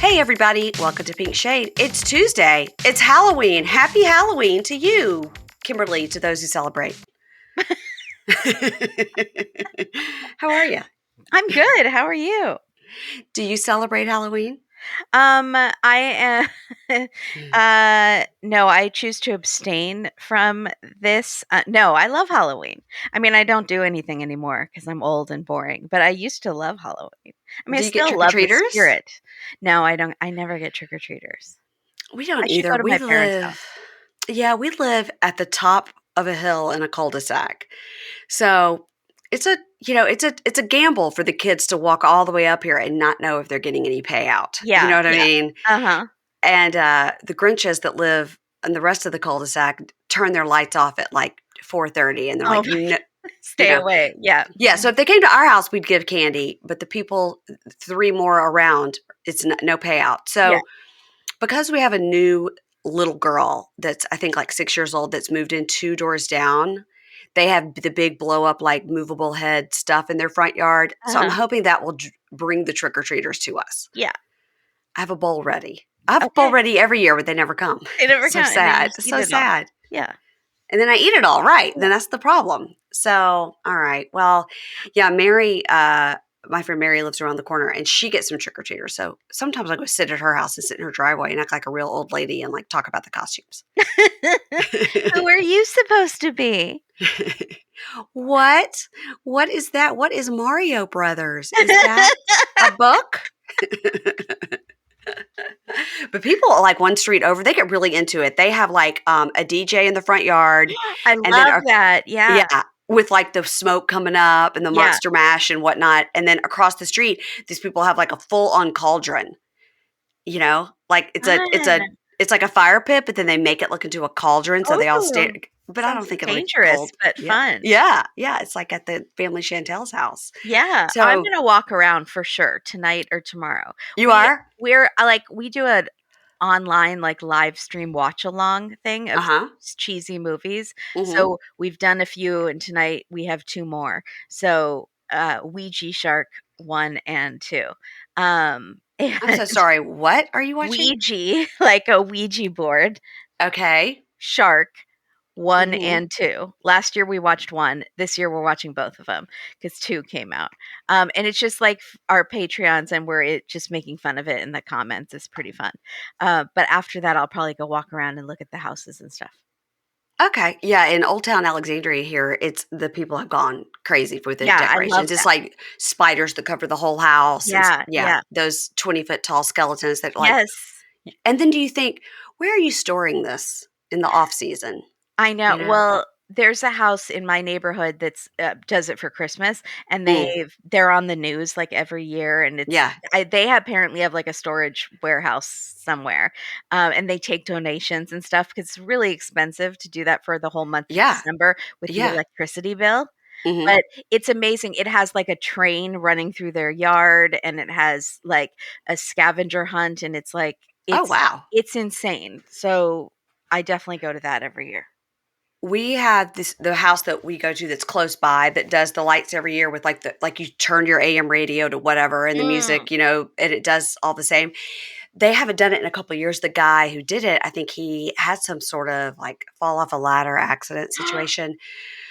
Hey everybody, welcome to Pink Shade. It's Tuesday. It's Halloween. Happy Halloween to you, Kimberly, to those who celebrate. How are you? I'm good. How are you? Do you celebrate Halloween? I am. No, I choose to abstain from this. No, I love Halloween. I mean, I don't do anything anymore because I'm old and boring. But I used to love Halloween. I mean, I Do you get still love the trick-or-treaters? spirit. No, I don't. I never get trick or treaters. We I don't should either. go to my parents' house. We live at the top of a hill in a cul-de-sac. So it's a gamble for the kids to walk all the way up here and not know if they're getting any payout. You know Yeah, what I yeah. mean? Uh huh. And the Grinches that live in the rest of the cul-de-sac turn their lights off at like 4:30, and they're Oh, like, no, you stay know, away. Yeah. yeah. So if they came to our house, we'd give candy, but the people three more around, it's no payout. Yeah. So because we have a new little girl that's I think like 6 years old that's moved in two doors down, they have the big blow up like movable head stuff in their front yard. Uh So I'm huh. hoping that will bring the trick or treaters to us. Yeah. I have a bowl ready. I have a bowl Okay. ready every year, but they never come. They never So count, and then you sad. just eat So it all. sad. Yeah. And then I eat it all right. Yeah. Then that's the problem. So, all right. Well, yeah, my friend Mary lives around the corner and she gets some trick or treaters. So sometimes I go sit at her house and sit in her driveway and act like a real old lady and like talk about the costumes. Who are you supposed to be? What? What is that? What is Mario Brothers? Is that a book? But people like one street over, they get really into it. They have like a DJ in the front yard, I and then love that. Yeah. yeah, with like the smoke coming up and the Yeah. monster mash and whatnot. And then across the street, these people have like a full on cauldron. Like Fun. it's like a fire pit, but then they make it look into a cauldron, so they all Oh, stand. But I don't sounds think it'll be dangerous, cold. but Yeah, fun. yeah. It's like at the family Chantel's house. Yeah, I'm So gonna walk around for sure tonight or tomorrow. you We are, we do a online like live stream watch along thing uh of huh. cheesy movies. Mm-hmm. So we've done a few, and tonight we have two more. So Ouija Shark 1 and 2. I'm so And sorry. What are you watching? Ouija, like a Ouija board, Okay. Shark 1 Mm-hmm. and 2. Last year we watched 1. This year we're watching both of them because 2 came out. And it's just like our Patreons, and just making fun of it in the comments is pretty fun. But after that, I'll probably go walk around and look at the houses and stuff. Okay. Yeah, in Old Town Alexandria here, it's the people have gone crazy with the Yeah, I love decorations. It's that. like spiders that cover the whole house and Yeah, yeah, yeah. those 20-foot tall skeletons that like Yes. and then do you think, where are you storing this in the off season? I know. You know? Well, there's a house in my neighborhood that's does it for Christmas, and Mm, they're on the news like every year, and yeah. they apparently have like a storage warehouse somewhere, and they take donations and stuff because it's really expensive to do that for the whole month of Yeah. December with the Yeah. electricity bill. Mhm. But it's amazing. It has like a train running through their yard, and it has like a scavenger hunt, and it's like Oh, wow. it's insane. So I definitely go to that every year. We have the house that we go to that's close by that does the lights every year with like you turn your AM radio to whatever and the Mm. music, and it does all the same. They haven't done it in a couple of years. The guy who did it, I think he had some sort of like fall off a ladder accident situation.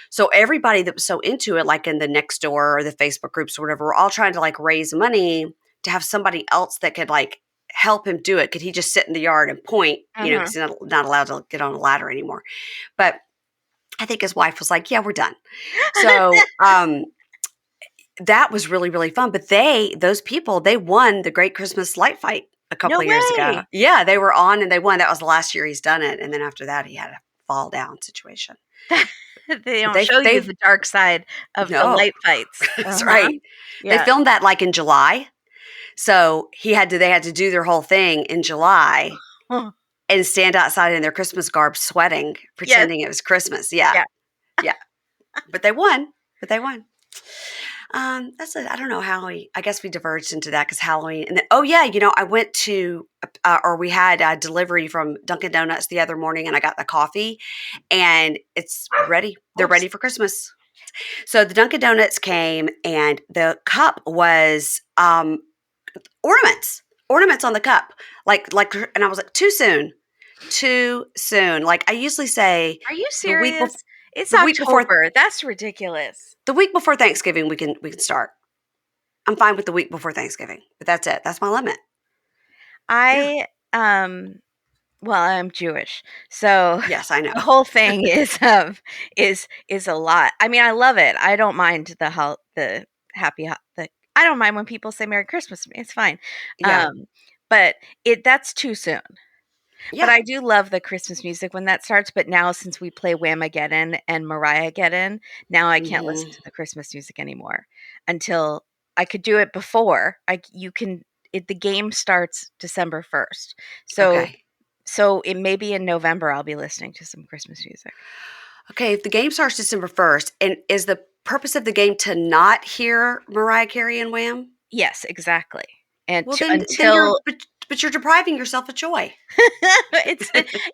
So everybody that was so into it, like in the next door or the Facebook groups or whatever, we're all trying to like raise money to have somebody else that could like help him do it. Could he just sit in the yard and point, because Mhm. he's not allowed to get on a ladder anymore. But I think his wife was like, yeah, we're done. So that was really, really fun. But those people, they won the Great Christmas Light Fight a No couple of years ago. way. Yeah, they were on and they won. That was the last year he's done it. And then after that, he had a fall down situation. They But don't show you they've the dark side of the no, light fights. that's Uh-huh. right. They Yeah. filmed that like in July. So they had to do their whole thing in July and stand outside in their Christmas garb sweating, Yes. pretending it was Christmas. Yeah. Yeah. Yeah. But they won. But they won. That's it. I don't know how I guess we diverged into that because Halloween. And then, oh yeah, I went to, or we had a delivery from Dunkin' Donuts the other morning, and I got the coffee, and it's ready. They're Oops. ready for Christmas. So the Dunkin' Donuts came, and the cup was ornaments. ornaments on the cup. And I was like, too soon. Too soon. Like I usually say Are you the week before serious? It's the week before October. That's ridiculous. the week before Thanksgiving we can start. I'm fine with the week before Thanksgiving, but that's it. That's my limit. Yeah. I well, I'm Jewish, so Yes, I know. the whole thing is a lot. I mean, I love it. I don't mind the happy the I don't mind when people say Merry Christmas to me. It's fine. Yeah. Um, but that's too soon. But Yeah. I do love the Christmas music when that starts. But now, since we play Whamageddon and Mariah-geddon, now I can't Mhm. listen to the Christmas music anymore until I could do it before. You can. The game starts December 1st, so Okay. it may be in November I'll be listening to some Christmas music. Okay, if the game starts December 1st, and is the purpose of the game to not hear Mariah Carey and Wham? Yes, exactly. And Well, to then until but you're depriving yourself of joy. it's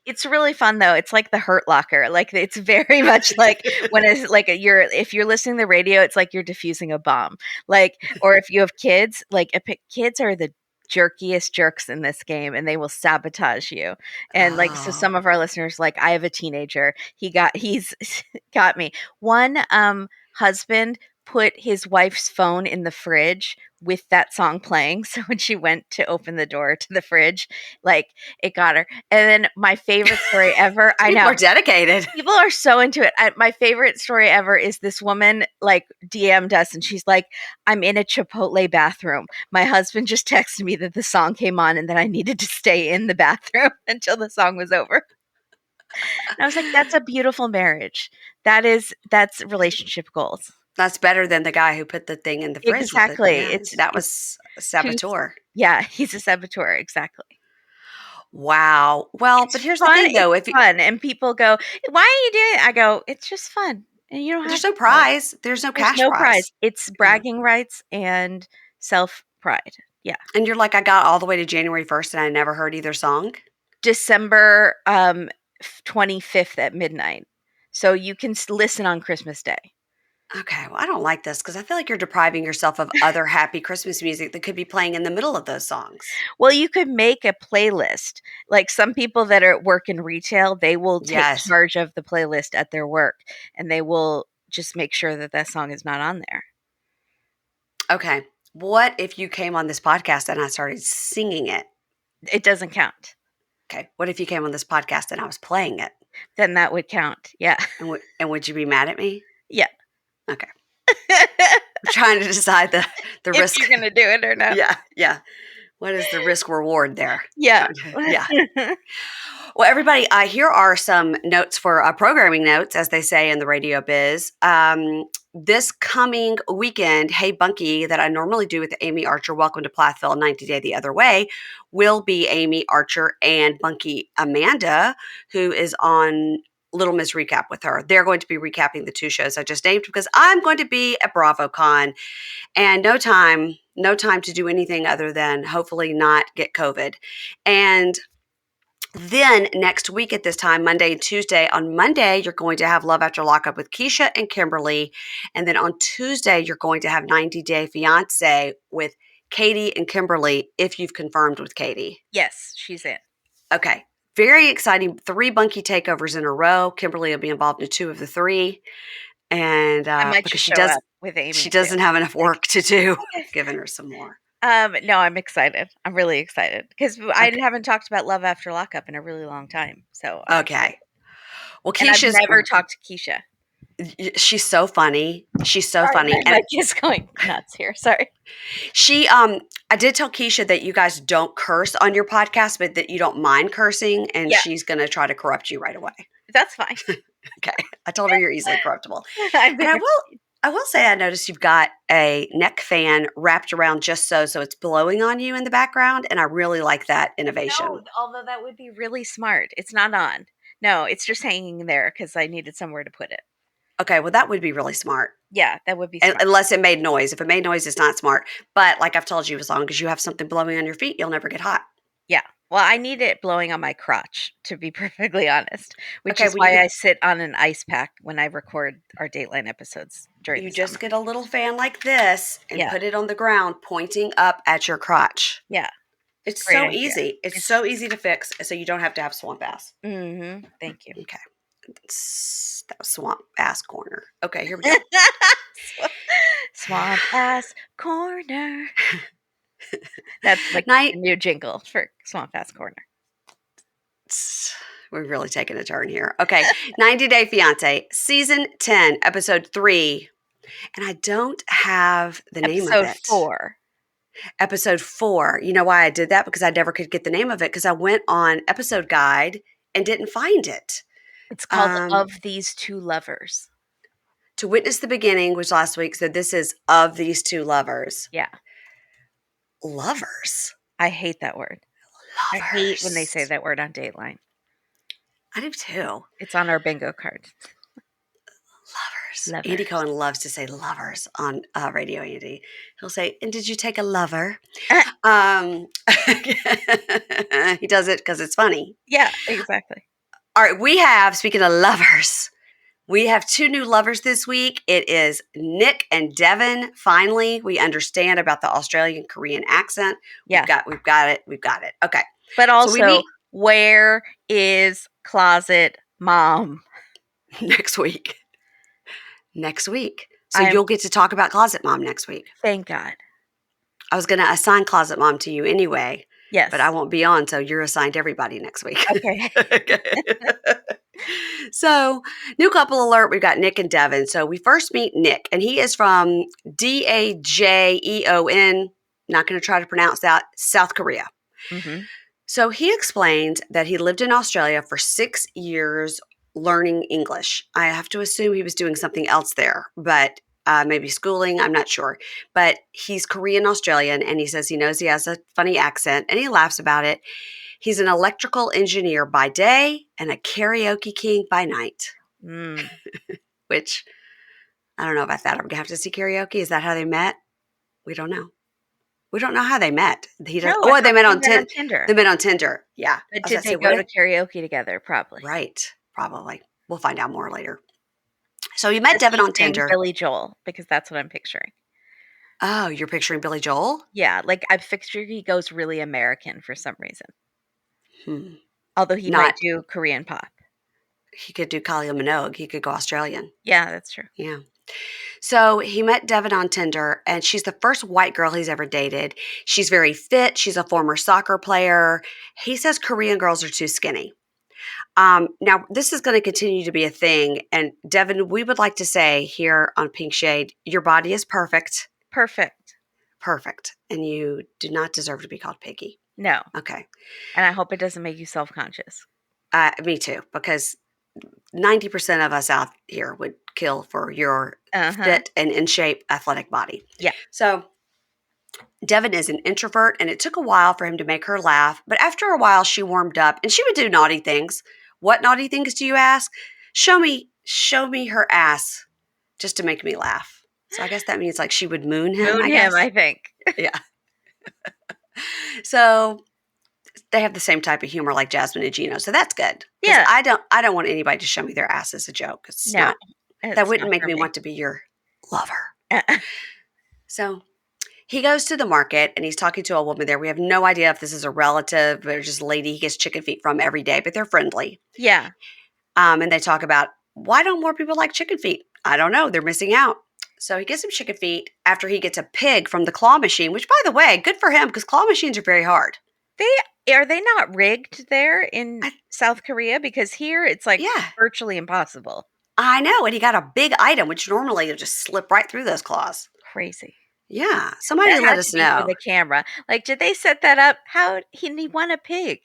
it's really fun though. It's like the Hurt Locker. Like it's very much like when it's like you're if you're listening to the radio, it's like you're diffusing a bomb. Like or if you have kids, like kids are the jerkiest jerks in this game and they will sabotage you. And like so Oh. some of our listeners like I have a teenager. He's got me. One husband put his wife's phone in the fridge with that song playing. So when she went to open the door to the fridge, like it got her. And then my favorite story ever, I People know are dedicated. people are so into it. My favorite story ever is this woman like DM'd us and she's like, I'm in a Chipotle bathroom. My husband just texted me that the song came on and that I needed to stay in the bathroom until the song was over. And I was like, that's a beautiful marriage. That's relationship goals. That's better than the guy who put the thing in the fridge with it. Exactly. Yeah, that was a Two saboteur. yeah, he's a saboteur, exactly. Wow. Well, but here's the thing It's though, if you, fun, and people go, "Why are you doing it?" I go, "It's just fun, and you don't have there's to no know." prize, there's no There's cash no prize. prize. It's Yeah. bragging rights and self-pride. Yeah. And you're like, I got all the way to January 1st and I never heard either song. December, 25th at midnight. So you can listen on Christmas Day. Okay, well, I don't like this because I feel like you're depriving yourself of other happy Christmas music that could be playing in the middle of those songs. Well, you could make a playlist. Like some people that are at work in retail, they will take Yes. charge of the playlist at their work, and they will just make sure that that song is not on there. Okay. What if you came on this podcast and I started singing it? It doesn't count. Okay. What if you came on this podcast and I was playing it? Then that would count. Yeah. And would you be mad at me? Yeah. Okay. I'm trying to decide the If risk. you're going to do it or not. Yeah. Yeah. What is the risk reward there? Yeah. Yeah. Well, everybody, here are some notes for programming notes, as they say in the radio biz. This coming weekend, Hey Bunky, that I normally do with Amy Archer, Welcome to Plathville, 90 Day the Other Way, will be Amy Archer and Bunky Amanda, who is on Little Miss Recap with her. They're going to be recapping the two shows I just named because I'm going to be at BravoCon and no time to do anything other than hopefully not get COVID. And then next week at this time, Monday and Tuesday, on Monday, you're going to have Love After Lockup with Keisha and Kimberly. And then on Tuesday, you're going to have 90 Day Fiance with Katie and Kimberly, if you've confirmed with Katie. Yes, she's in. Okay. Very exciting. 3 Bunky takeovers in a row. Kimberly will be involved in 2 of the 3. And I might because just show up with Amy. she too. doesn't have enough work to do, giving her some more. No, I'm excited. I'm really excited because I Okay. haven't talked about Love After Lockup in a really long time. So Okay. Well, and I've Keisha's never talked to Keisha. she's so funny. She's so Sorry, funny. my mic is going nuts here. Sorry. She I did tell Keisha that you guys don't curse on your podcast, but that you don't mind cursing, and Yeah. she's gonna try to corrupt you right away. That's fine. Okay. I told her you're easily corruptible. I've And been I will say I noticed you've got a neck fan wrapped around just so it's blowing on you in the background, and I really like that innovation. No, although that would be really smart. It's not on. No, it's just hanging there because I needed somewhere to put it. Okay, well that would be really smart. Yeah, that would be smart. Unless it made noise. If it made noise, it's not smart. But like I've told you, as long as you have something blowing on your feet, you'll never get hot. Yeah. Well, I need it blowing on my crotch, to be perfectly honest, which Okay, is well, why I sit on an ice pack when I record our Dateline episodes during You the just summer. get a little fan like this and Yeah. put it on the ground, pointing up at your crotch. Yeah. It's Great so idea. easy. It's so easy to fix, so you don't have to have swamp ass. Mm-hmm. Thank you. Okay. That was swamp ass corner. Okay, here we go. Swamp ass corner. That's like Night. the new jingle for Swamp ass corner. We're really taking a turn here. Okay. 90 Day Fiance, season 10, episode 3. And I don't have the name of Episode it. 4. Episode 4. You know why I did that? Because I never could get the name of it because I went on episode guide and didn't find it. It's called Of These Two Lovers. To Witness the Beginning, which last week said this is Of These Two Lovers. Yeah. Lovers. I hate that word. Lovers. I hate when they say that word on Dateline. I do too. It's on our bingo card. Lovers. Andy Cohen loves to say lovers on radio, Andy. He'll say, and did you take a lover? He does it because it's funny. Yeah, exactly. All right, we have, speaking of lovers, we have 2 new lovers this week. It is Nick and Devin. Finally, we understand about the Australian Korean accent. Yeah. We've got it. Okay. But also, so where is Closet Mom? Next week. So you'll get to talk about Closet Mom next week. Thank God. I was going to assign Closet Mom to you anyway. Yes. But I won't be on, so you're assigned everybody next week. Okay. Okay. So, new couple alert, we've got Nick and Devin. So we first meet Nick, and he is from Dajeon, not going to try to pronounce that, South Korea. Mm-hmm. So he explains that he lived in Australia for 6 years learning English. I have to assume he was doing something else there, but maybe schooling, I'm not sure. But he's Korean Australian, and he says he knows he has a funny accent, and he laughs about it. He's an electrical engineer by day and a karaoke king by night. Which, I don't know about that. Are we going to have to see karaoke? Is that how they met? We don't know. We don't know how they met. He does. No, they met on Tinder. They met on Tinder. Yeah. But did they go to karaoke together? Probably. Right. Probably. We'll find out more later. So you met Devin on Tinder. Billy Joel, because that's what I'm picturing. Oh, you're picturing Billy Joel? Yeah, like I picture he goes really American for some reason. Although he might do Korean pop. He could do Kylie Minogue. He could go Australian. Yeah, that's true. Yeah. So he met Devin on Tinder, and she's the first white girl he's ever dated. She's very fit. She's a former soccer player. He says Korean girls are too skinny. Now, this is going to continue to be a thing. And Devin, we would like to say here on Pink Shade, your body is perfect. Perfect. And you do not deserve to be called Piggy. No. Okay. And I hope it doesn't make you self-conscious. Me too, because 90% of us out here would kill for your fit and in shape athletic body. Yeah. So Devin is an introvert, and it took a while for him to make her laugh. But after a while, she warmed up, and she would do naughty things. What naughty things do you ask? Show me her ass just to make me laugh. So I guess that means like she would moon him. I think. Yeah. So they have the same type of humor like Jasmine and Gino. So that's good. Yeah. I don't want anybody to show me their ass as a joke. That wouldn't make me want to be your lover. So he goes to the market, and he's talking to a woman there. We have no idea if this is a relative or just a lady he gets chicken feet from every day, but they're friendly. Yeah. And they talk about, why don't more people like chicken feet? I don't know. They're missing out. So he gets some chicken feet after he gets a pig from the claw machine, which, by the way, good for him because claw machines are very hard. Are they not rigged there in South Korea? Because here it's like virtually impossible. I know. And he got a big item, which normally you'll just slip right through those claws. Crazy. Yeah. Somebody let us know. For the camera. Like, did they set that up? How he won a pig?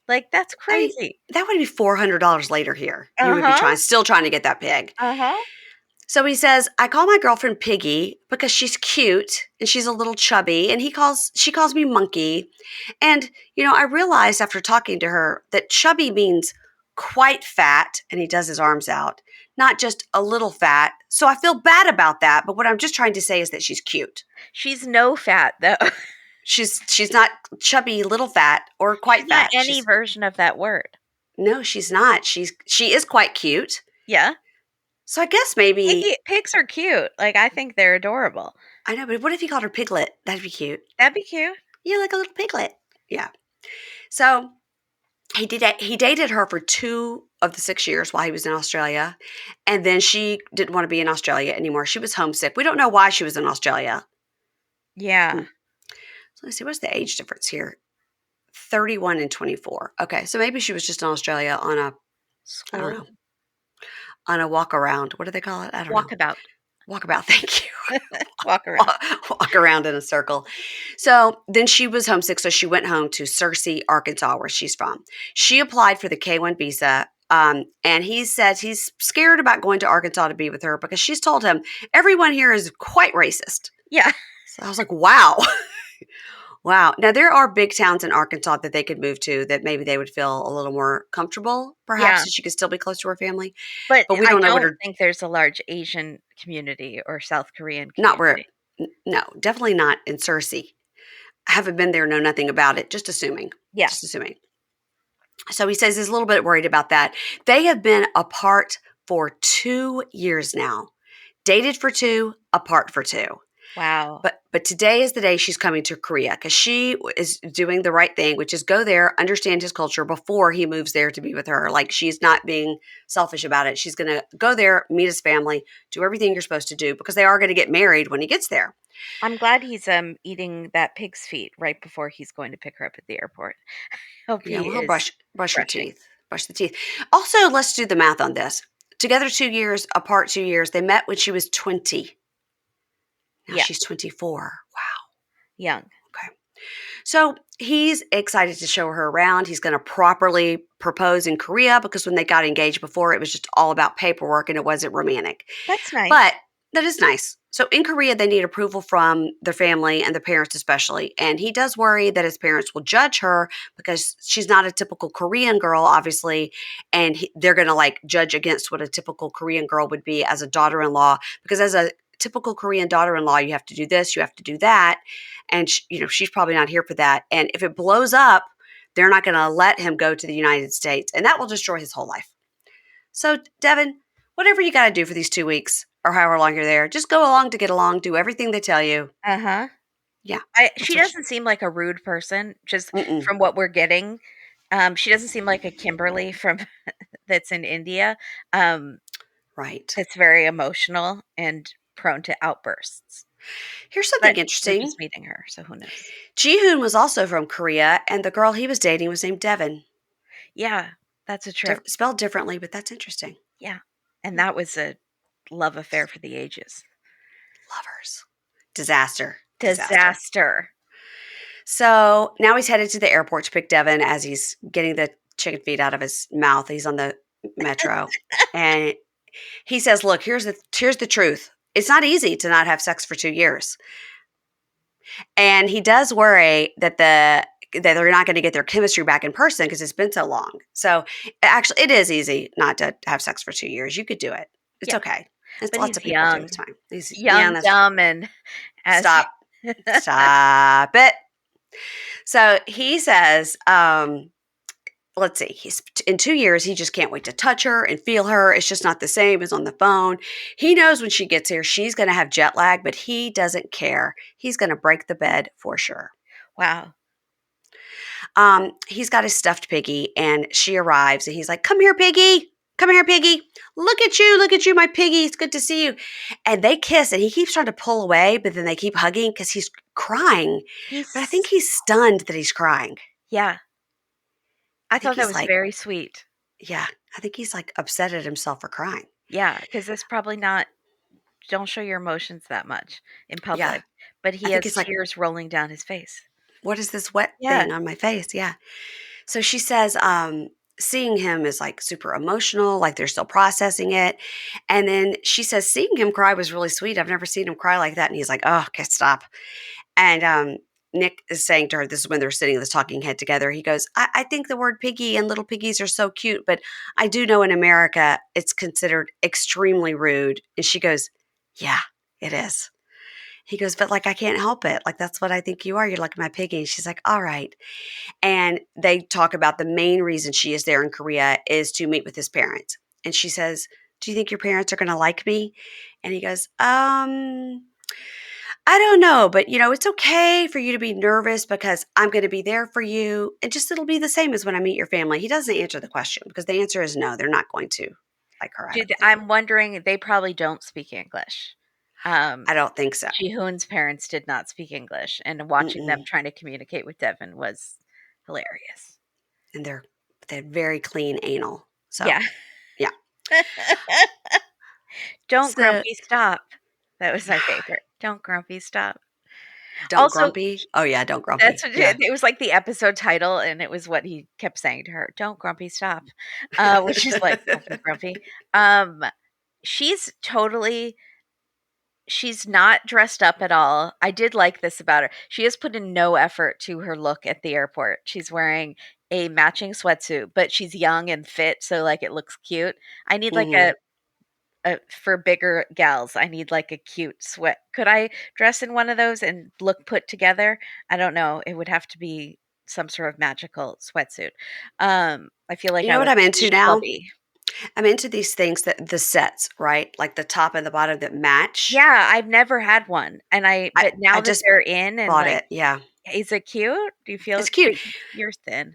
Like, that's crazy. That would be $400 later here. You would be still trying to get that pig. So he says, I call my girlfriend Piggy because she's cute and she's a little chubby, and she calls me Monkey. And, I realized after talking to her that chubby means quite fat, and he does his arms out, not just a little fat. So I feel bad about that, but what I'm just trying to say is that she's cute. She's no fat, though. She's not chubby, little fat, or quite fat. Not any version of that word. No, she's not. She is quite cute. Yeah. So I guess maybe pigs are cute. Like, I think they're adorable. I know, but what if you called her Piglet? That'd be cute. That'd be cute. Yeah, like a little piglet. Yeah. So he dated her for 2 of the 6 years while he was in Australia, and then she didn't wanna be in Australia anymore. She was homesick. We don't know why she was in Australia. Hmm. Yeah. So let's see, what's the age difference here? 31 and 24. Okay, so maybe she was just in Australia on a I don't School know, on a walk around. What do they call it? I don't know. walkabout. Walkabout, thank you. Walk around. Walk around in a circle. So then she was homesick, so she went home to s10e, Arkansas, where she's from. She applied for the K-1 visa, and he says he's scared about going to Arkansas to be with her because she's told him everyone here is quite racist. Yeah. So I was like, wow. Wow. Now there are big towns in Arkansas that they could move to that maybe they would feel a little more comfortable, perhaps, Yeah. so she could still be close to her family. But But we I don't know what don't her think there's a large Asian community or South Korean not where community. no, definitely not in s10e. I haven't been there, know nothing about it, just assuming. Yeah. Just assuming. So he says he's a little bit worried about that. They have been apart for 2 years now. Dated for 2, apart for 2. Wow. But today is the day she's coming to Korea because she is doing the right thing, which is go there, understand his culture before he moves there to be with her. Like she's not being selfish about it. She's going to go there, meet his family, do everything you're supposed to do because they are going to get married when he gets there. I'm glad he's eating that pig's feet right before he's going to pick her up at the airport. Hope Yeah, he well, he'll is brush her brushing. teeth, brush the teeth. Also, let's do the math on this. Together 2 years, apart 2 years. They met when she was 20. Now Yeah, she's 24. Wow. young. Okay. So he's excited to show her around. He's going to properly propose in Korea because when they got engaged before, it was just all about paperwork and it wasn't romantic. That's nice. But that is nice. So in Korea, they need approval from their family and the parents, especially. And he does worry that his parents will judge her because she's not a typical Korean girl, obviously. And they're going to like judge against what a typical Korean girl would be as a daughter in law. Because as a typical Korean daughter in law, you have to do this, you have to do that. And, she's probably not here for that. And if it blows up, they're not going to let him go to the United States. And that will destroy his whole life. So, Devin, whatever you got to do for these 2 weeks or however long you're there, just go along to get along, do everything they tell you. Uh-huh. Yeah, She that's what doesn't seem like a rude person, just mm-mm, from what we're getting. She doesn't seem like a Kimberly from that's in India. Um, right. that's very emotional and prone to outbursts. Here's something But we're interesting. just meeting her, so who knows? Ji-hoon was also from Korea, and the girl he was dating was named Devin. Yeah, that's a trip. Spelled differently, but that's interesting. Yeah. And that was a love affair for the ages. Lovers. Disaster. Disaster. Disaster. So now he's headed to the airport to pick Devin as he's getting the chicken feet out of his mouth. He's on the metro. And he says, look, here's the truth. It's not easy to not have sex for 2 years. And he does worry that they're not going to get their chemistry back in person because it's been so long. So actually, it is easy not to have sex for 2 years. You could do it. It's Yeah. okay. It's But lots he's of people do. young. It's fine. He's Young, that's dumb, and as stop, stop it. So he says, let's see, he's in 2 years, he just can't wait to touch her and feel her. It's just not the same as on the phone. He knows when she gets here, she's going to have jet lag, but he doesn't care. He's going to break the bed for sure. wow. He's got his stuffed piggy, and she arrives, and he's like, "Come here, piggy. Come here, piggy. Look at you, my piggy. It's good to see you." And they kiss, and he keeps trying to pull away, but then they keep hugging because he's crying. But I think He's he's stunned that he's crying. yeah. I I think thought that he's was like, very sweet. yeah, I think he's like upset at himself for crying. Yeah, because it's probably not don't show your emotions that much in Yeah, public, but I he think has it's like, tears rolling down his face. what is this wet Yeah. thing on my face? Yeah. So she says, seeing him is like super emotional, like they're still processing it. And then she says, seeing him cry was really sweet. I've never seen him cry like that. And he's like, oh, okay, stop. And Nick is saying to her, this is when they're sitting in this talking head together. He goes, I think the word piggy and little piggies are so cute, but I do know in America it's considered extremely rude. And she goes, yeah, it is. He goes, but like, I can't help it. Like, that's what I think you are. You're like my piggy. And she's like, all right. And they talk about the main reason she is there in Korea is to meet with his parents. And she says, do you think your parents are going to like me? And he goes, I don't know, but it's okay for you to be nervous because I'm going to be there for you. And just it'll be the same as when I meet your family. He doesn't answer the question because the answer is no, they're not going to like her, I don't think. I'm wondering, they probably don't speak English. I don't think so. Ji-hoon's parents did not speak English, and watching them Mm-mm. trying to communicate with Devin was hilarious. And they're very clean anal. So, Yeah. yeah. Don't So, Grumpy stop. That was my favorite. Don't Grumpy stop. don't Also, grumpy. Oh, yeah, don't that's grumpy. what Yeah. it was like the episode title, and it was what he kept saying to her, "Don't Grumpy stop," which is like, "Don't be grumpy." Um, she's totally she's not dressed up at all. I did like this about her. She has put in no effort to her look at the airport. She's wearing a matching sweatsuit, but she's young and fit, so, like, it looks cute. I need, like, Hmm. a for bigger gals, I need, like, a cute sweat. Could I dress in one of those and look put together? I don't know. It would have to be some sort of magical sweatsuit. I feel like You I know what look I'm too into now? schlubby. I'm into these things that the sets, right? Like the top and the bottom that match. Yeah, I've never had one, and I, but I now that just they're in and, bought like, it. Yeah. is it cute? Do you feel It's cute. but you're thin.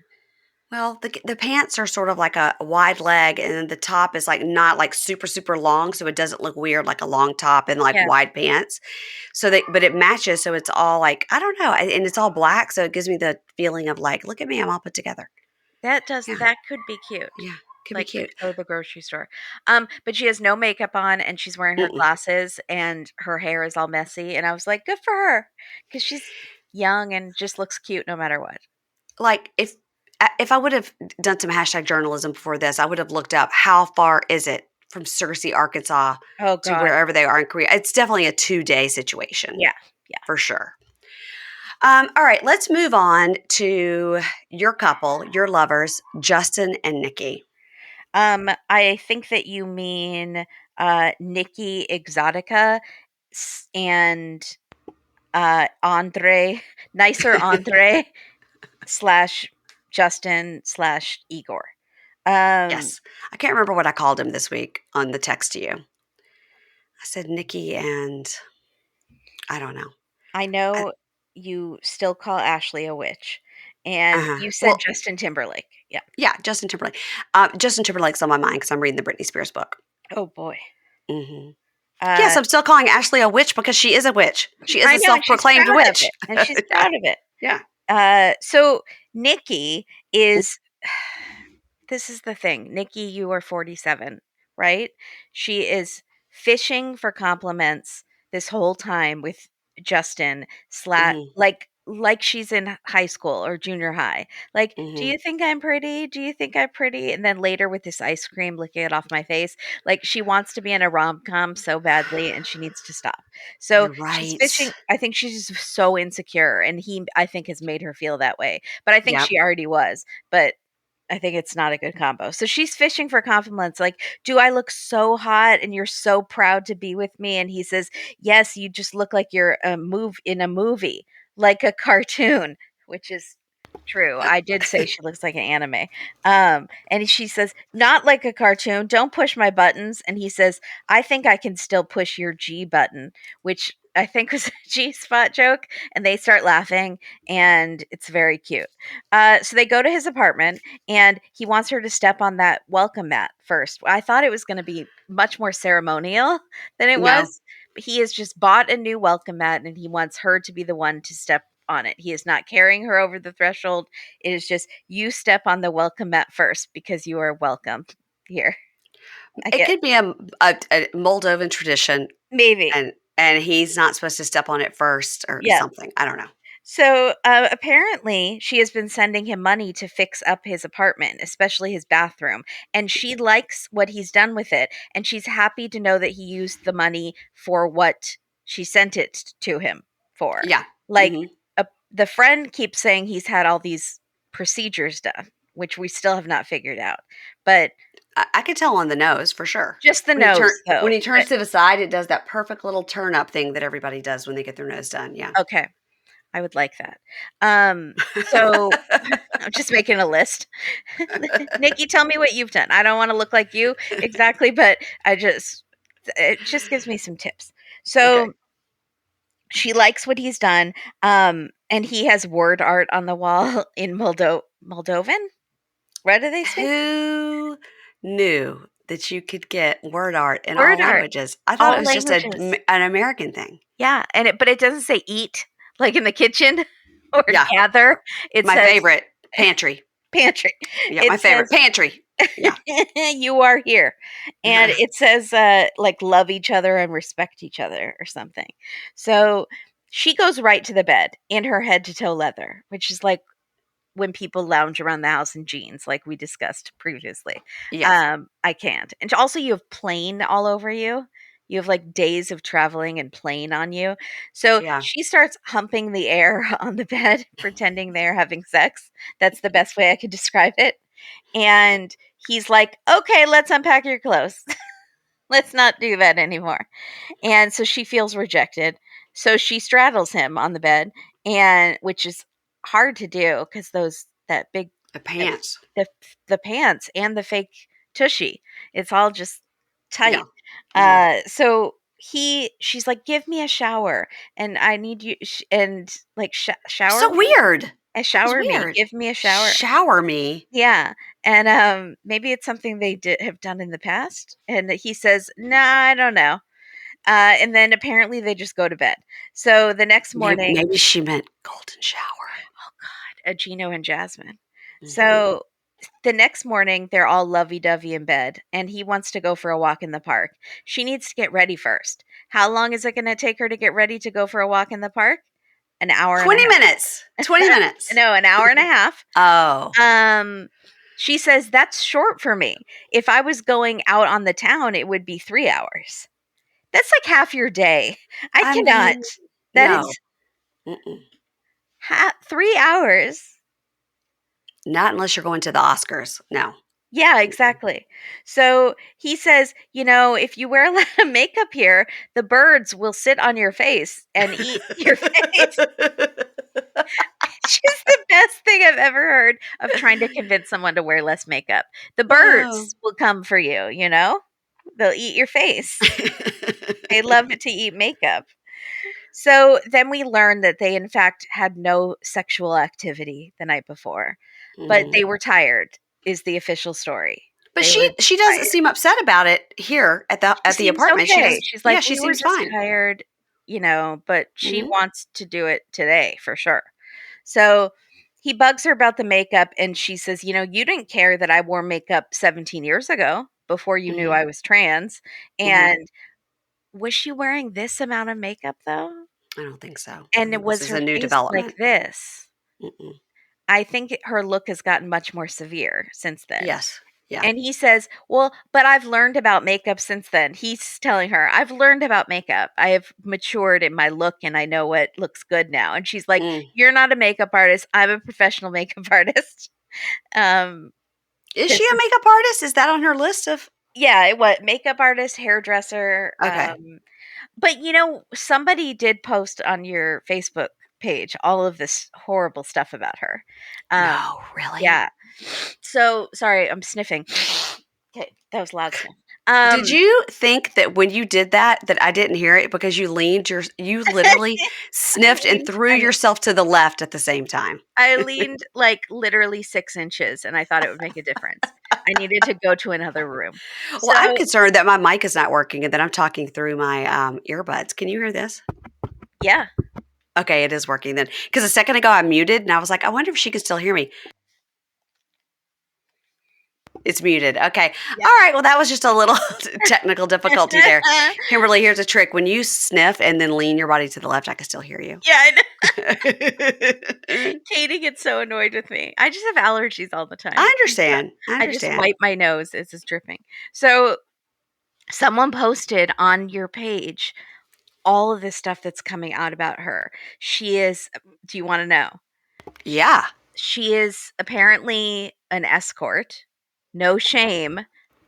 Well, the pants are sort of like a wide leg, and then the top is like not like super super long, so it doesn't look weird like a long top and like Yeah, wide pants. So but it matches, so it's all like I don't know, and it's all black, so it gives me the feeling of like, look at me, I'm all put together. Yeah, that could be cute, yeah, could be like to cute. go to the grocery store. But she has no makeup on, and she's wearing her Mm-mm. glasses, and her hair is all messy, and I was like, "Good for her, because she's young and just looks cute no matter what." Like if I would have done some hashtag journalism before this, I would have looked up how far is it from Searcy, Arkansas, Oh to god. wherever they are in Korea. It's definitely a 2-day situation Yeah, yeah. for sure. All right, let's move on to your couple, your lovers, Justin and Nikki. I think that you mean, Nikki Exotica and, Andre Nicer Andre slash Justin slash Igor. Um, Yes. I can't remember what I called him this week on the text to you. I said Nikki and I don't know. I I, know you still call Ashley a witch, and uh-huh. you said Well, Justin Timberlake. Yeah. yeah, Justin Timberlake. Justin Timberlake's on my mind because I'm reading the Britney Spears book. Oh boy. Hmm. Yes, Uh, I'm still calling Ashley a witch because she is a witch. She is I a know, and she's self-proclaimed proud of witch. it, and she's Yeah, proud of it. yeah. So Nikki is this is the thing. Nikki, you are 47, right? She is fishing for compliments this whole time with Justin Hmm. like she's in high school or junior high. Like, "Do Hmm. you think I'm pretty? Do you think I'm pretty?" And then later with this ice cream licking it off my face, like she wants to be in a rom-com so badly and she needs to stop. So, You're she's right. fishing. I think she's just so insecure, and he I think has made her feel that way. But I think Yep. she already was. But I think it's not a good combo. So she's fishing for compliments like, "Do I look so hot and you're so proud to be with me?" And he says, "Yes, you just look like you're in a movie, like a cartoon," which is true. I did say she looks like an anime. And she says, "Not like a cartoon. Don't push my buttons." And he says, "I think I can still push your G button," which I think was a G spot joke. And they start laughing, and it's very cute. So they go to his apartment, and he wants her to step on that welcome mat first. I thought it was going to be much more ceremonial than it No. was, but he has just bought a new welcome mat, and he wants her to be the one to step on it. He is not carrying her over the threshold. It is just, you step on the welcome mat first because you are welcome here. I It get could be a Moldovan tradition, maybe. and he's not supposed to step on it first or Yeah. something. I don't know. So apparently, she has been sending him money to fix up his apartment, especially his bathroom. And she likes what he's done with it. And she's happy to know that he used the money for what she sent it to him for. Yeah. Like, Hmm. the friend keeps saying he's had all these procedures done, which we still have not figured out. But I could tell on the nose for sure. just the nose, When though. he turns to the side, it does that perfect little turn up thing that everybody does when they get their nose done. Yeah. Okay. I would like that. So I'm just making a list. Nikki, tell me what you've done. I don't want to look like you exactly, but it just gives me some tips. Okay. So She likes what he's done, and he has word art on the wall in Moldovan? What do they speak? Who knew that you could get word art in all Word art, languages? I thought it all was just languages. an American thing. Yeah, but it doesn't say eat, like in the kitchen or Yeah, gather. It my says favorite, pantry. pantry. Yeah, It my says favorite, pantry. Yeah. you are here. And it says like love each other and respect each other or something. So she goes right to the bed in her head to toe leather, which is like when people lounge around the house in jeans, like we discussed previously. Yes. I can't. And also, you have plane all over you. You have like days of traveling and plane on you. So Yeah. she starts humping the air on the bed, pretending they're having sex. That's the best way I could describe it. And he's like, okay, let's unpack your clothes. Let's not do that anymore. And so she feels rejected. So she straddles him on the bed, and which is hard to do because that big The that, pants. the pants and the fake tushy, it's all just Yeah. tight. Mhm. So she's like, give me a shower, and I need you, and like shower So me, weird. and That was shower me, weird. give me a shower. Shower me. Yeah, and maybe it's something they have done in the past. And he says, "Nah, I don't know." And then apparently they just go to bed. So the next morning, Maybe she meant golden shower. oh God, Gino and Jasmine. Mhm. So the next morning, they're all lovey dovey in bed, and he wants to go for a walk in the park. She needs to get ready first. How long is it going to take her to get ready to go for a walk in the park? An hour and a 20 half. minutes. 20 minutes. No, an hour and a half. Oh. She says that's short for me. If I was going out on the town, it would be 3 hours. That's like half your day. I I cannot. mean, That no. is Mm-mm. 3 hours. Not unless you're going to the Oscars. No. Yeah, exactly. So he says, if you wear a lot of makeup here, the birds will sit on your face and eat your face. It's just the best thing I've ever heard of trying to convince someone to wear less makeup. The Oh. birds will come for you, They'll eat your face. They love to eat makeup. So then we learn that they, in fact, had no sexual activity the night before, but Mhm. they were tired, is the official story. But They she were she doesn't tired. seem upset about it here at the She seems apartment. She okay. does. She's Yeah, like, she we were seems just fine. tired, but she Mhm. wants to do it today for sure. So he bugs her about the makeup, and she says, you didn't care that I wore makeup 17 years ago before you knew Mhm. I was trans. Mhm. And was she wearing this amount of makeup though? I don't think so. I And it think this was is her a new face like development. this. Mm-mm. I think her look has gotten much more severe since then. Yes. Yeah. And he says, well, but I've learned about makeup since then. He's telling her, I've learned about makeup. I have matured in my look and I know what looks good now. And she's like, Mm. you're not a makeup artist. I'm a professional makeup artist. Um, Is this she a is, makeup artist? Is that on her list of? yeah, what makeup artist, hairdresser. Okay. But somebody did post on your Facebook page all of this horrible stuff about her. No, really? Yeah. So sorry, I'm sniffing. Okay, that was loud sniff. Did you think that when you did that that I didn't hear it because you literally I sniffed and leaned threw yourself to the left at the same time? I leaned like literally 6 inches, and I thought it would make a difference. I needed to go to another room. Well, I'm So concerned that my mic is not working and that I'm talking through my earbuds. Can you hear this? yeah, Okay, it is working then. Because a second ago I muted and I was like, I wonder if she can still hear me. It's muted. Okay. yeah. All right. Well, that was just a little technical difficulty there. Kimberly, here's a trick. When you sniff and then lean your body to the left, I can still hear you. Yeah, I know. Katie gets so annoyed with me. I just have allergies all the time. I It's not- understand. I I just understand. wipe my nose as it's dripping. So someone posted on your page all of this stuff that's coming out about her. She is, do you want to know? Yeah. She is apparently an escort. No shame,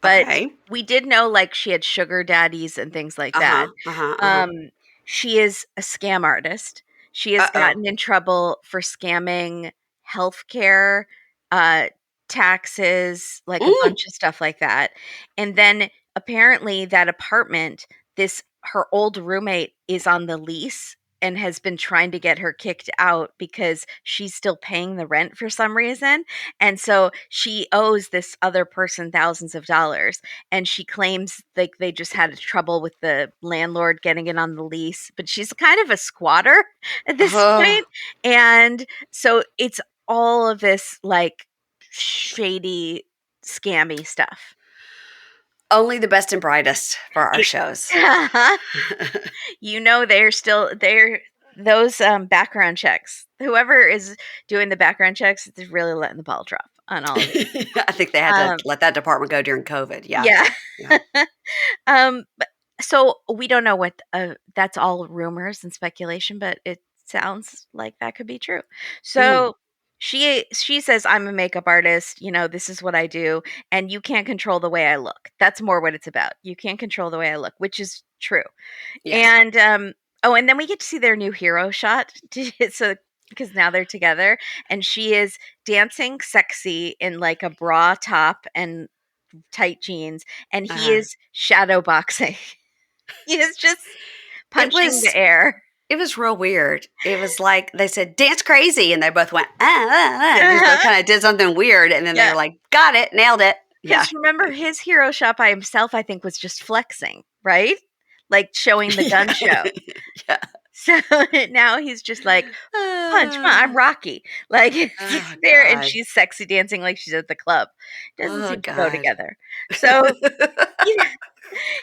but Okay. we did know like she had sugar daddies and things like that. Uh-huh. Uh-huh. Uh-huh. Um, she is a scam artist. She has Uh-oh. gotten in trouble for scamming healthcare, uh, taxes, like a Mm. bunch of stuff like that. And then apparently that apartment, this her old roommate is on the lease and has been trying to get her kicked out because she's still paying the rent for some reason. And so she owes this other person thousands of dollars. And she claims like they just had trouble with the landlord getting it on the lease. But she's kind of a squatter at this Oh, point. And so it's all of this like shady, scammy stuff. only the best and brightest for our It, shows. they're those background checks. Whoever is doing the background checks is really letting the ball drop on all of these. I think they had to Um, let that department go during COVID. Yeah. yeah. Yeah. But so we don't know what that's all rumors and speculation, but it sounds like that could be true. Mm, So she says I'm a makeup artist, this is what I do, and you can't control the way I look. That's more what it's about. You can't control the way I look, which is true. yes. And oh, and then we get to see their new hero shot. So because now they're together, and she is dancing sexy in like a bra top and tight jeans, and he Uh, is shadow boxing. He is just it punching the was air. it was real weird. It was like they said dance crazy, and they both went They just both kind of did something weird, and then they Yeah, were like, got it, nailed it. Yeah. because remember his hero shot by himself, I think, was just flexing, right? Like showing the gun Yeah. show. Yeah. So now he's just like, punch, Uh, I'm Rocky. Like oh he's there and God. she's sexy dancing like she's at the club. Doesn't Oh seem to go God. together. So he,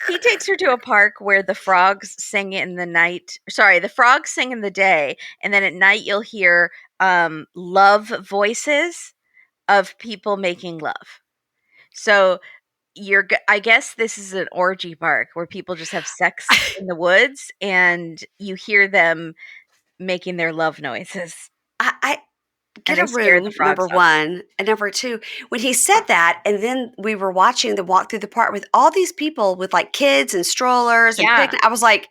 he takes her to a park where the frogs sing in the night. Sorry, the frogs sing in the day, and then at night you'll hear love voices of people making love. So I guess this is an orgy park where people just have sex in the woods and you hear them making their love noises, I and get they a scare the room, number frogs off. one. And number two, when he said that, and then we were watching the walk through the park with all these people with like kids and strollers and Yeah. picnic. I was like,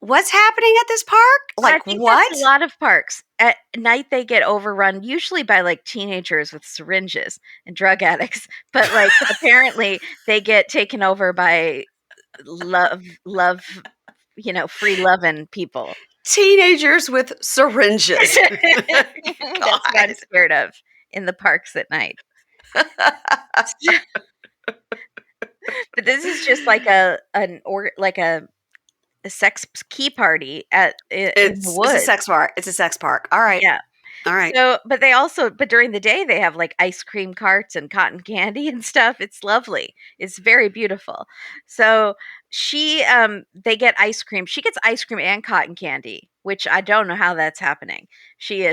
what's happening at this park? I Like, think that's a what? lot of parks. At night, they get overrun usually by like teenagers with syringes and drug addicts, but like apparently they get taken over by love, free loving people. Teenagers with syringes. That's what I'm God. scared of in the parks at night. But this is just like a sex key party in the It's a woods. sex park. It's a sex park. All right. Yeah. All right. So, but during the day they have like ice cream carts and cotton candy and stuff. It's lovely. It's very beautiful. So they get ice cream. She gets ice cream and cotton candy, which I don't know how that's happening. She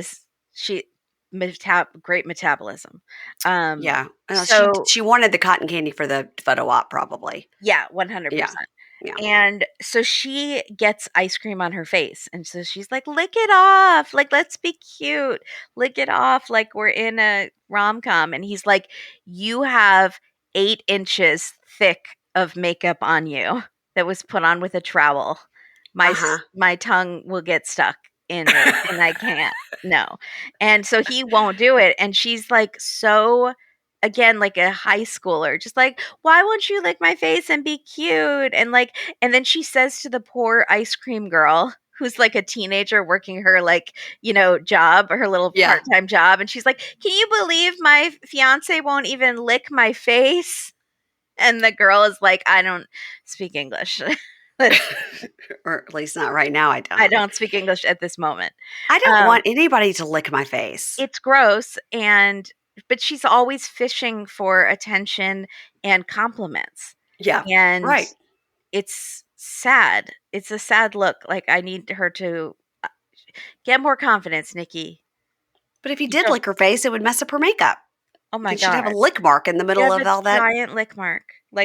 great metabolism. Um, Yeah. so She wanted the cotton candy for the photo op, probably. yeah, Yeah. 100%. Yeah. And so she gets ice cream on her face. And so she's like, lick it off. Like, let's be cute. Lick it off like we're in a rom com. And he's like, you have 8 inches thick of makeup on you that was put on with a trowel. Uh-huh. My tongue will get stuck in it and I can't. No. And so he won't do it. And she's like, so again, like a high schooler, just like, why won't you lick my face and be cute? And like, and then she says to the poor ice cream girl who's like a teenager working her like, job, her little Yeah. part-time job. And she's like, can you believe my fiance won't even lick my face? And the girl is like, I don't speak English. Or at least not right now, I I don't. don't speak English at this moment. I don't Um, want anybody to lick my face. it's gross, but she's always fishing for attention and compliments. Yeah. And Right. it's sad. It's a sad look. Like, I need her to get more confidence, Nikki. But if he You did don't lick her face, it would mess up her makeup. Oh my Then she'd have a god. lick mark in the She middle has of a all that. giant lick mark. Yeah.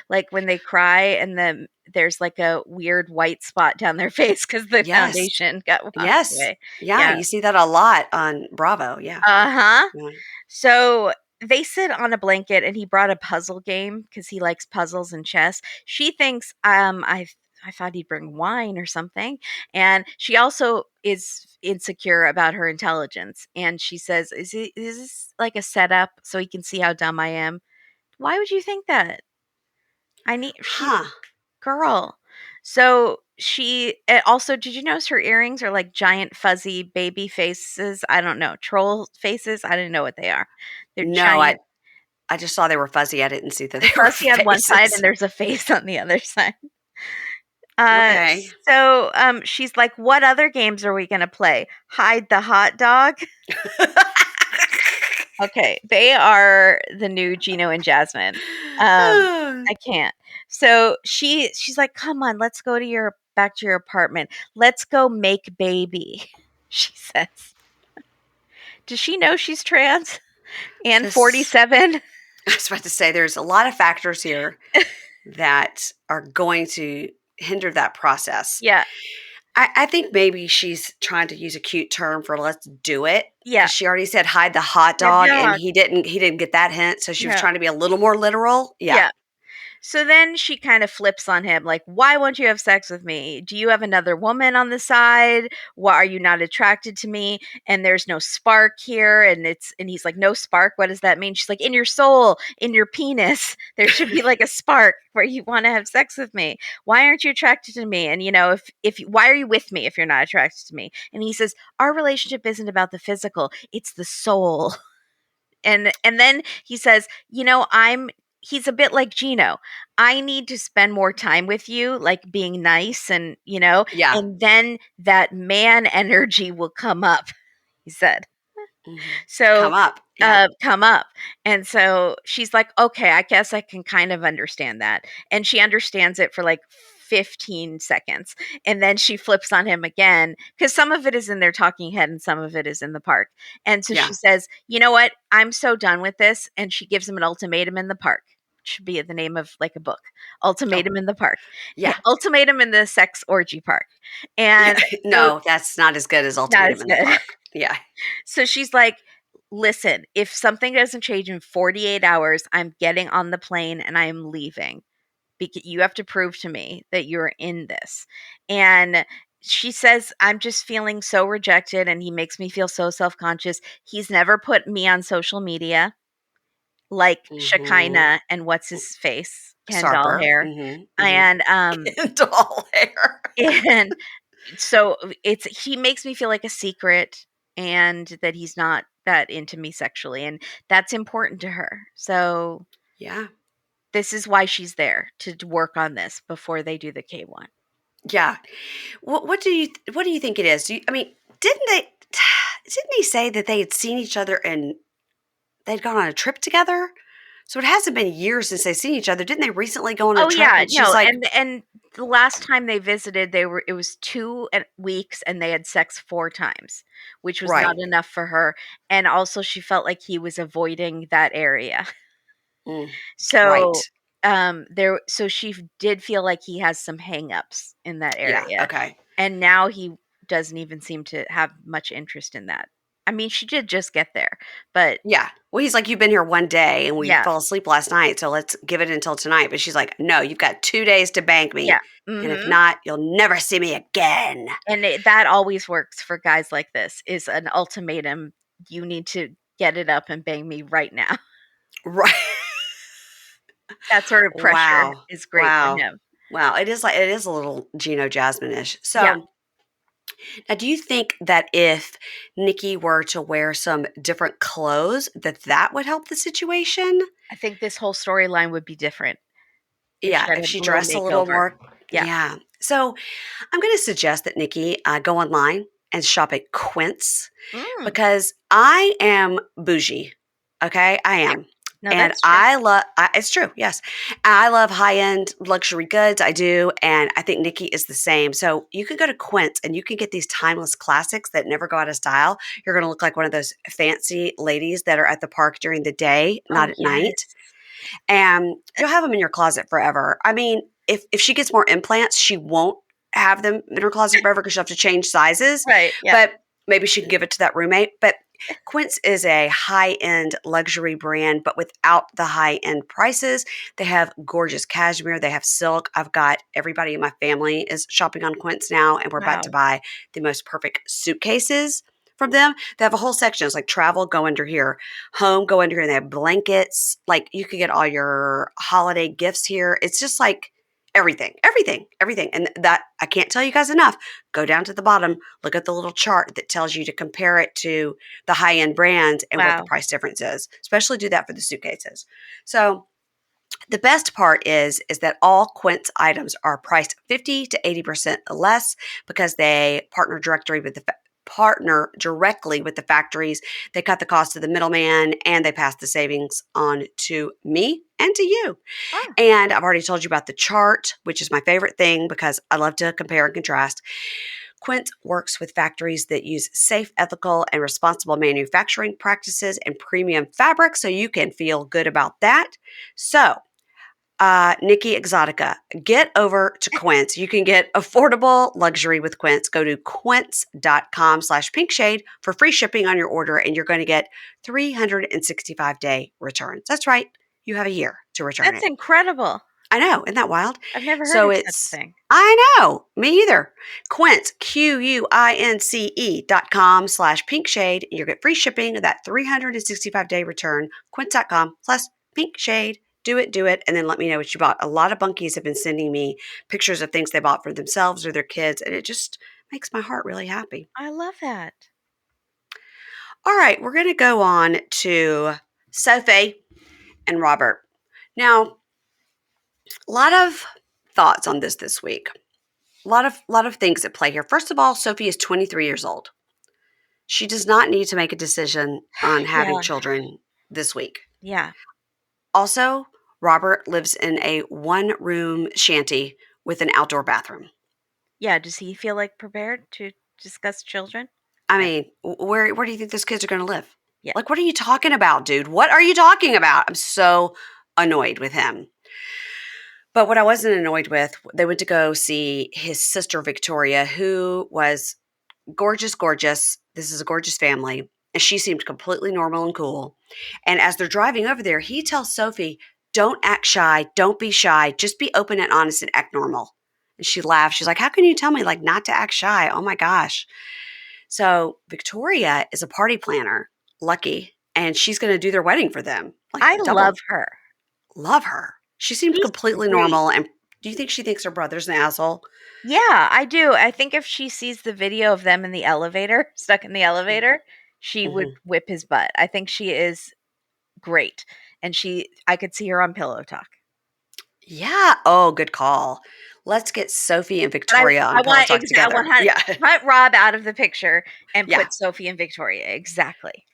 Like when they cry and then there's like a weird white spot down their face because the Yes. foundation got washed Yes. away. Yeah. Yeah. You see that a lot on Bravo. Yeah. Uh-huh. Yeah. So they sit on a blanket and he brought a puzzle game because he likes puzzles and chess. She thinks I thought he'd bring wine or something. And she also is insecure about her intelligence. And she says, is this like a setup so he can see how dumb I am? Why would you think that? I need she Huh. girl. So also, did you notice her earrings are like giant fuzzy baby faces? I don't know, troll faces. I didn't know what they are. They're No, giant. I just saw they were fuzzy. I didn't see that They're they were fuzzy on one side, and faces. there's a face on the other side. Okay. She's like, "What other games are we gonna play? Hide the hot dog?" Okay, they are the new Gino and Jasmine. I can't. So she's like, "Come on, let's go to your back to your apartment. Let's go make baby." She says. Does she know she's trans and Just 47? I was about to say there's a lot of factors here that are going to hinder that process. Yeah, I think maybe she's trying to use a cute term for let's do it yeah. because she already said hide the hot Hot dog and dog. he didn't get that hint, so she was Yeah, trying to be a little more literal. Yeah. yeah. So then she kind of flips on him, like, "Why won't you have sex with me? Do you have another woman on the side? Why are you not attracted to me? And there's no spark here." And he's like, "No spark? What does that mean?" She's like, "In your soul, in your penis, there should be like a spark where you want to have sex with me. Why aren't you attracted to me? And if why are you with me if you're not attracted to me?" And he says, "Our relationship isn't about the physical; it's the soul." And then he says, he's a bit like Gino. I need to spend more time with you, like being nice Yeah. and then that man energy will come up, he said. Mhm. So, Come up. Yeah. come up. And so she's like, "Okay, I guess I can kind of understand that." And she understands it for like 15 seconds. And then she flips on him again because some of it is in their talking head and some of it is in the park. And so she Yeah. says, "You know what? I'm so done with this." And she gives him an ultimatum in the park. Should be the name of like a book. Oh, Ultimatum in the park. yeah. Ultimatum in the sex orgy park. Yeah. And so No, that's not as good as not Ultimatum as in the good. Park. Yeah. So she's like, "Listen, if something doesn't change in 48 hours, I'm getting on the plane and I am leaving. Because you have to prove to me that you're in this." And she says, "I'm just feeling so rejected and he makes me feel so self-conscious. He's never put me on social media like Mhm. Shekinah and what's his face, Ken doll Sarper. hair." Mhm. Mhm. And Doll hair. and so it's he makes me feel like a secret and that he's not that into me sexually, and that's important to her. So Yeah. this is why she's there to work on this before they do the K1. Yeah. What do you think it is? I mean, didn't they didn't he say that they had seen each other and they'd gone on a trip together? So it hasn't been years since they've seen each other. Didn't they recently go on a Oh trip yeah, and she's no, like, and the last time they visited, it was 2 weeks, and they had sex 4 times, which was not right. enough for her. And also, she felt like he was avoiding that area. Mm, So, right. she did feel like he has some hangups in that Yeah. area, Okay. and now he doesn't even seem to have much interest in that. I mean, she did just get there, but Yeah. Well, he's like, you've been here one day and we yeah, fell asleep last night. So let's give it until tonight. But she's like, no, you've got 2 days to bank yeah, me. And if mhm. not, you'll never see me again. And that always works for guys like this is an ultimatum. You need to get it up and bang me right now. Right. That sort of pressure Wow. is great for Wow. him. Wow. It is a little Gino Jasmine-ish. Yeah, So now do you think that if Nikki were to wear some different clothes, that that would help the situation? I think this whole storyline would be different if she Yeah, had if a she little dressed a little makeover. more. Yeah. Yeah. So I'm going to suggest that Nikki go online and shop at Quince Mm, because I am bougie. Okay, I yeah. am. No, And that's true. it's true, yes. I love high end luxury goods. I do. And I think Nikki is the same. So you can go to Quince and you can get these timeless classics that never go out of style. You're going to look like one of those fancy ladies that are at the park during the day, Oh, not at night. yes. And you'll have them in your closet forever. I mean, if she gets more implants, she won't have them in her closet forever because she'll have to change sizes. Right, yeah. But maybe she can give it to that roommate. But Quince is a high-end luxury brand, but without the high-end prices. They have gorgeous cashmere. They have silk. I've got everybody in my family is shopping on Quince now, and we're about to Wow. buy the most perfect suitcases from them. They have a whole section. It's like travel, go under here. Home, go under here. And they have blankets. Like you could get all your holiday gifts here. It's just like everything, everything, everything. And that, I can't tell you guys enough. Go down to the bottom, look at the little chart that tells you to compare it to the high-end brands and what the Wow. price difference is. Especially do that for the suitcases. So the best part is that all Quince items are priced 50 to 80% less because they partner directly with the factories. They cut the cost of the middleman and they pass the savings on to me and to you. Ah, And I've already told you about the chart, which is my favorite thing because I love to compare and contrast. Quince works with factories that use safe, ethical, and responsible manufacturing practices and premium fabric, so you can feel good about that. So, Nikki Exotica, get over to Quince. You can get affordable luxury with Quince. Go to quince.com/pinkshade for free shipping on your order, and you're going to get 365-day returns. That's right. You have a year to return that's it. incredible. I know. Isn't that wild? I've never heard So of such a it's, thing. I know. Me either. Quince, QUINCE.com/pinkshade. And you'll get free shipping of that 365-day return. Quince.com/pinkshade. Do it. And then let me know what you bought. A lot of bunkies have been sending me pictures of things they bought for themselves or their kids. And it just makes my heart really happy. I love that. All right. We're going to go on to Sophie and Robert. Now, a lot of thoughts on this week. A lot of things at play here. First of all, Sophie is 23 years old. She does not need to make a decision on having Yeah. children this week. Yeah. Also, Robert lives in a one-room shanty with an outdoor bathroom. Yeah. Does he feel like prepared to discuss children? I No. mean, where do you think those kids are going to live? Yeah. Like, what are you talking about, dude? What are you talking about? I'm so annoyed with him. But what I wasn't annoyed with, they went to go see his sister Victoria, who was gorgeous, gorgeous. This is a gorgeous family. And she seemed completely normal and cool. And as they're driving over there, he tells Sophie, don't act shy. Don't be shy. Just be open and honest and act normal. And she laughed. She's like, how can you tell me like not to act shy? Oh my gosh. So Victoria is a party planner, lucky, and she's going to do their wedding for them. Like I love double her. love her. She seemed She's completely great. normal. And do you think she thinks her brother's an asshole? Yeah, I do. I think if she sees the video of them in the elevator, stuck in the elevator, she would Mm-hmm. whip his butt. I think she is great. And I could see her on Pillow Talk. Yeah. Oh, good call. Let's get Sophie and But Victoria I on Pillow want Talk exact together. 100 Yeah. cut Rob out of the picture and Yeah. put Sophie and Victoria. Exactly. Like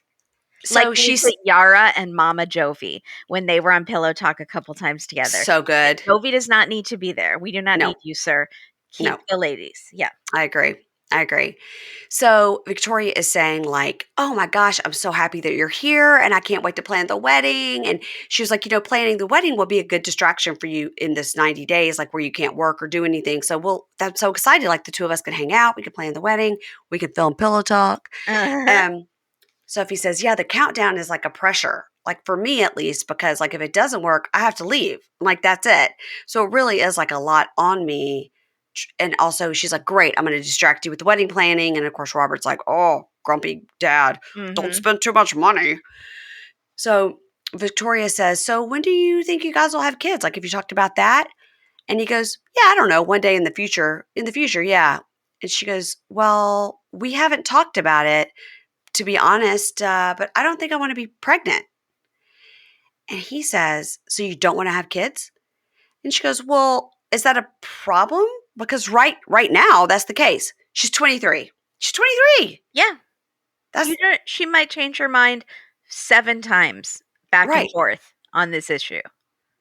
So when we she's put Yara and Mama Jovi when they were on Pillow Talk a couple times together. so good. Jovi does not need to be there. We do not No, need you, sir. Keep no, the ladies. Yeah. I agree. I agree. So Victoria is saying like, "Oh my gosh, I'm so happy that you're here and I can't wait to plan the wedding." And she was like, planning the wedding will be a good distraction for you in this 90 days, like where you can't work or do anything. So I'm so excited. Like the two of us can hang out. We can plan the wedding. We can film Pillow Talk. Uh-huh. Sophie says, yeah, the countdown is like a pressure, like for me at least, because like if it doesn't work, I have to leave. Like that's it. So it really is like a lot on me. And also she's like, great, I'm going to distract you with the wedding planning. And of course, Robert's like, oh, grumpy dad, don't Mhm. spend too much money. So Victoria says, so when do you think you guys will have kids? Like, have you talked about that? And he goes, yeah, I don't know. One day in the future, yeah. And she goes, well, we haven't talked about it to be honest, but I don't think I want to be pregnant. And he says, so you don't want to have kids? And she goes, well, is that a problem? Because right now, that's the case. She's 23. She's 23. Yeah. That's She might change her mind 7 times back and right. forth on this issue,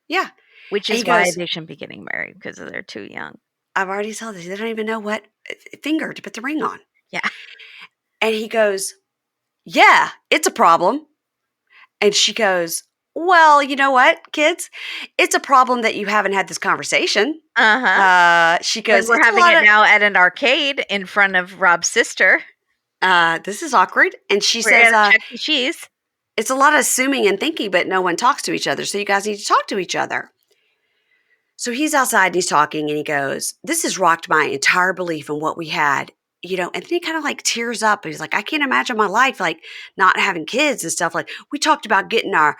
Yeah. which And he is why goes, they shouldn't be getting married because they're too young. I've already told this. They don't even know what finger to put the ring on. Yeah. And he goes, yeah, it's a problem. And she goes, well, you know what, kids? It's a problem that you haven't had this conversation. Uh-huh. She When goes, we're it's a having lot it of, now at an arcade in front of Rob's sister. this is awkward. And she We're says, at a Chuck E. Cheese. it's a lot of assuming and thinking, but no one talks to each other. So you guys need to talk to each other. So he's outside and he's talking and he goes, this has rocked my entire belief in what we had and then he kind of like tears up. He's like, I can't imagine my life like not having kids and stuff. Like we talked about getting our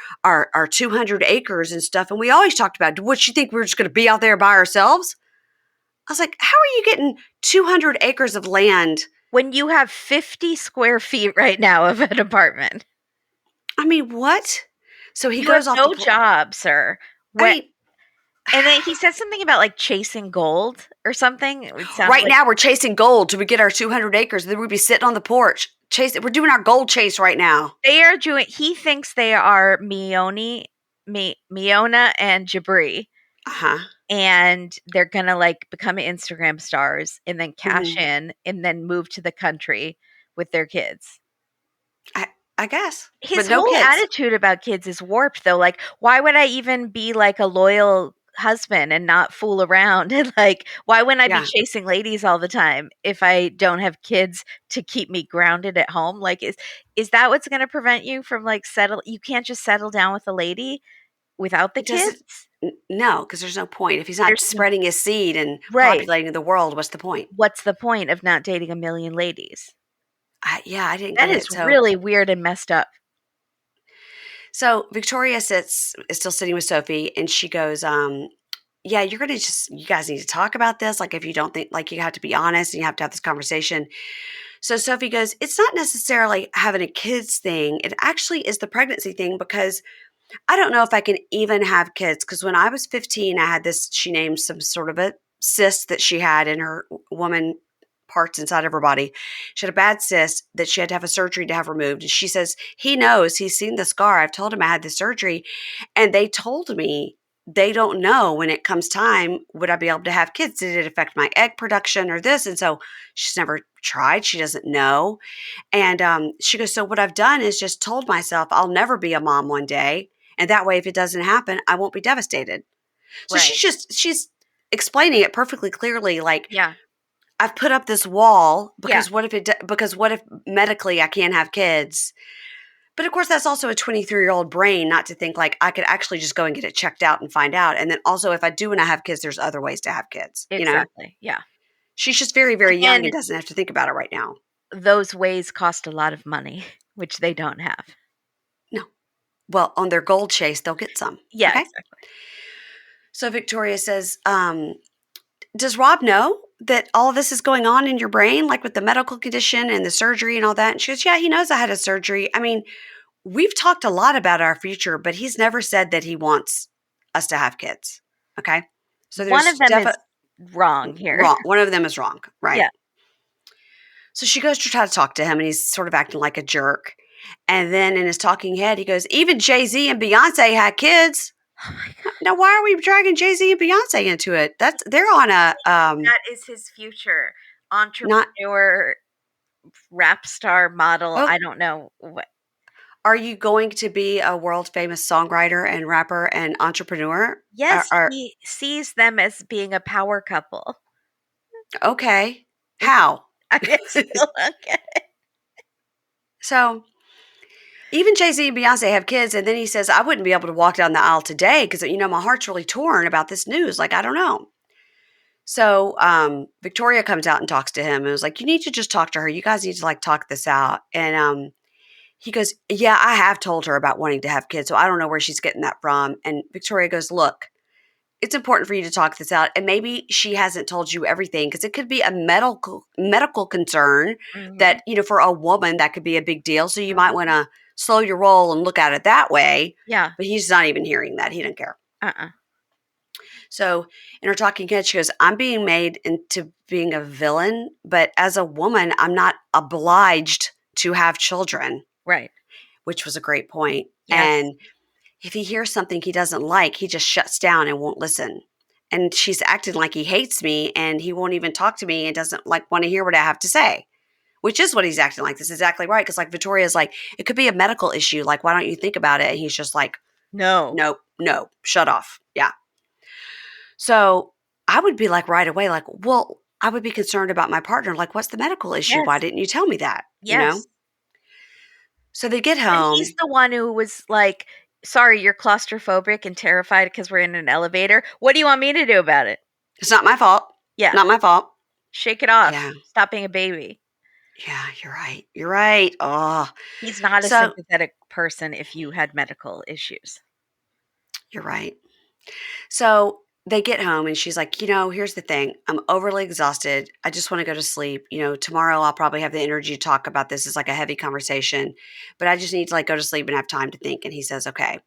200 acres and stuff, and we always talked about what you think we're just going to be out there by ourselves. I was like, how are you getting 200 acres of land when you have 50 square feet right now of an apartment? I mean, what? So he You have goes off the. no job, sir. I What? mean, And then he said something about like chasing gold or something. It sounded right like now we're chasing gold till we get our 200 acres. Then we'd be sitting on the porch chasing. We're doing our gold chase right now. they are doing. He thinks they are Miona and Jabri, Uh huh. and they're gonna like become Instagram stars and then cash Hmm. in and then move to the country with their kids. I I guess, but His no whole kids. attitude about kids is warped though. Like, why would I even be like a loyal husband and not fool around? And like, why wouldn't I be Yeah. chasing ladies all the time if I don't have kids to keep me grounded at home? Like, is that what's gonna prevent you from like settle you can't just settle down with a lady without the It doesn't. kids? No, because there's no point if he's not There's no spreading his seed and right. populating the world. What's the point? What's the point of not dating a million ladies? Yeah, I didn't That get is it. really weird and messed up. So Victoria is still sitting with Sophie, and she goes, yeah, you guys need to talk about this. Like, if you don't think, like, you have to be honest and you have to have this conversation. So Sophie goes, it's not necessarily having a kids thing. It actually is the pregnancy thing because I don't know if I can even have kids. Because when I was 15, I had this, she named some sort of a cyst that she had in her woman parts inside of her body. She had a bad cyst that she had to have a surgery to have removed. And she says, he knows, he's seen the scar. I've told him I had the surgery. And they told me they don't know when it comes time, would I be able to have kids? Did it affect my egg production or this? And so she's never tried. She doesn't know. And she goes, so what I've done is just told myself I'll never be a mom one day. And that way, if it doesn't happen, I won't be devastated. So Right. she's explaining it perfectly clearly. Like, Yeah. I've put up this wall Yeah. because what if medically I can't have kids? But of course, that's also a 23-year-old brain not to think like I could actually just go and get it checked out and find out. And then also, if I do want to have kids, there's other ways to have kids. Exactly. Yeah. She's just very, very young Again, and doesn't have to think about it right now. those ways cost a lot of money, which they don't have. No. Well, on their gold chase, they'll get some. Yeah, Okay. exactly. So Victoria says, does Rob know that all of this is going on in your brain, like with the medical condition and the surgery and all that? And she goes, yeah, he knows I had a surgery. I mean, we've talked a lot about our future, but he's never said that he wants us to have kids. Okay. So One there's of them is definitely wrong here. wrong. One of them is wrong. Right. Yeah. So she goes to try to talk to him and he's sort of acting like a jerk. And then in his talking head, he goes, even Jay-Z and Beyonce had kids. Oh my god. Now, why are we dragging Jay-Z and Beyonce into it? They're on a That is his future. not Entrepreneur, rap star, model. well, I don't know what. are you going to be a world famous songwriter and rapper and entrepreneur? Yes, Are he sees them as being a power couple. okay. It's How? I still don't get it. So even Jay-Z and Beyonce have kids, and then he says, I wouldn't be able to walk down the aisle today because my heart's really torn about this news. Like, I don't know. So Victoria comes out and talks to him and was like, you need to just talk to her. You guys need to like talk this out. And he goes, yeah, I have told her about wanting to have kids. So I don't know where she's getting that from. And Victoria goes, look, it's important for you to talk this out. And maybe she hasn't told you everything because it could be a medical concern Mhm, that, for a woman, that could be a big deal. So you might want mhm. to slow your roll and look at it that way. Yeah. But he's not even hearing that. He didn't care. Uh-uh. So in her talking head, she goes, I'm being made into being a villain, but as a woman, I'm not obliged to have children, Right. which was a great point. Yes. And if he hears something he doesn't like, he just shuts down and won't listen. And she's acting like he hates me and he won't even talk to me and doesn't like want to hear what I have to say, which is what he's acting like. This is exactly right. Because like Victoria's like, it could be a medical issue. Like, why don't you think about it? And he's just like, No. nope, no, shut off. Yeah. So I would be like right away, like, well, I would be concerned about my partner. Like, what's the medical issue? Why Yes. didn't you tell me that? Yes. So they get And he's home. the one who was like, "Sorry, you're claustrophobic and terrified because we're in an elevator. What do you want me to do about it?" It's not my fault. Yeah. Not my fault. Shake it off. Yeah. Stop being a baby. Yeah, you're right. You're right. Oh, He's not a so sympathetic person if you had medical issues. you're right. So they get home and she's like, here's the thing. I'm overly exhausted. I just want to go to sleep. Tomorrow I'll probably have the energy to talk about this. It's like a heavy conversation, but I just need to like go to sleep and have time to think. And he says, okay.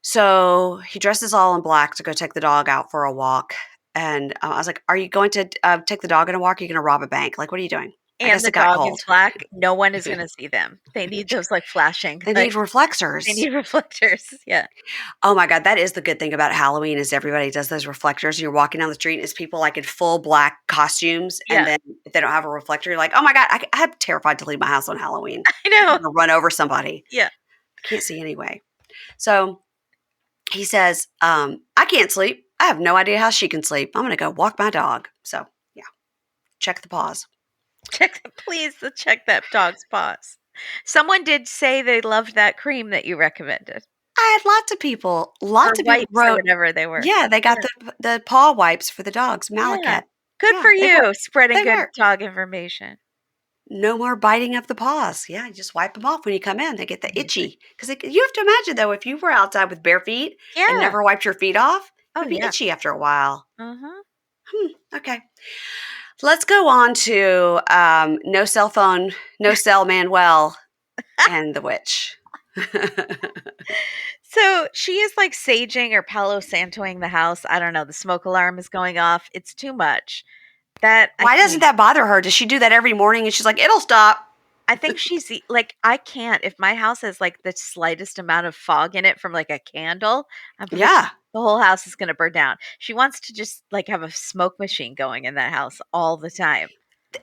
So he dresses all in black to go take the dog out for a walk. And I was like, are you going to take the dog on a walk? Are you going to rob a bank? Like, what are you doing? I And guess the it got dog is cold. black. No one is gonna see them. They need those, like, flashing, They like, need they reflectors. need reflectors. Yeah. Oh my God, that is the good thing about Halloween is everybody does those reflectors. And you're walking down the street, and it's people like in full black costumes, and Yeah. then if they don't have a reflector, you're like, oh my God, I'm terrified to leave my house on Halloween. I I'm know. gonna run over somebody. Yeah. I can't see anyway. So he says, I can't sleep. I have no idea how she can sleep. I'm gonna go walk my dog. So yeah, check the paws. Check that dog's paws. Someone did say they loved that cream that you recommended, I had or lots of people wipes or wrote, whatever they were. yeah, they got Yeah. the paw wipes for the dogs, Yeah. Malaket. Good Yeah, for they work. you, spreading They good work. dog information. No more biting of the paws. Yeah, you just wipe them off when you come in. They get the Amazing. itchy. Because you have to imagine, though, if you were outside with bare feet and Yeah. never wiped your feet off, Oh, it'd be yeah. itchy after a while. Uh-huh. Okay. Let's go on to No Cell Phone, No Cell Manuel and the Witch. So, she is, like, saging or Palo Santoing the house. I don't know, the smoke alarm is going off. It's too much. That I Why doesn't think that bother her? Does she do that every morning and she's like, it'll stop? I think she's like, I can't if my house has, like, the slightest amount of fog in it from, like, a candle, I'm pretty Yeah. the whole house is gonna burn down. She wants to just, like, have a smoke machine going in that house all the time.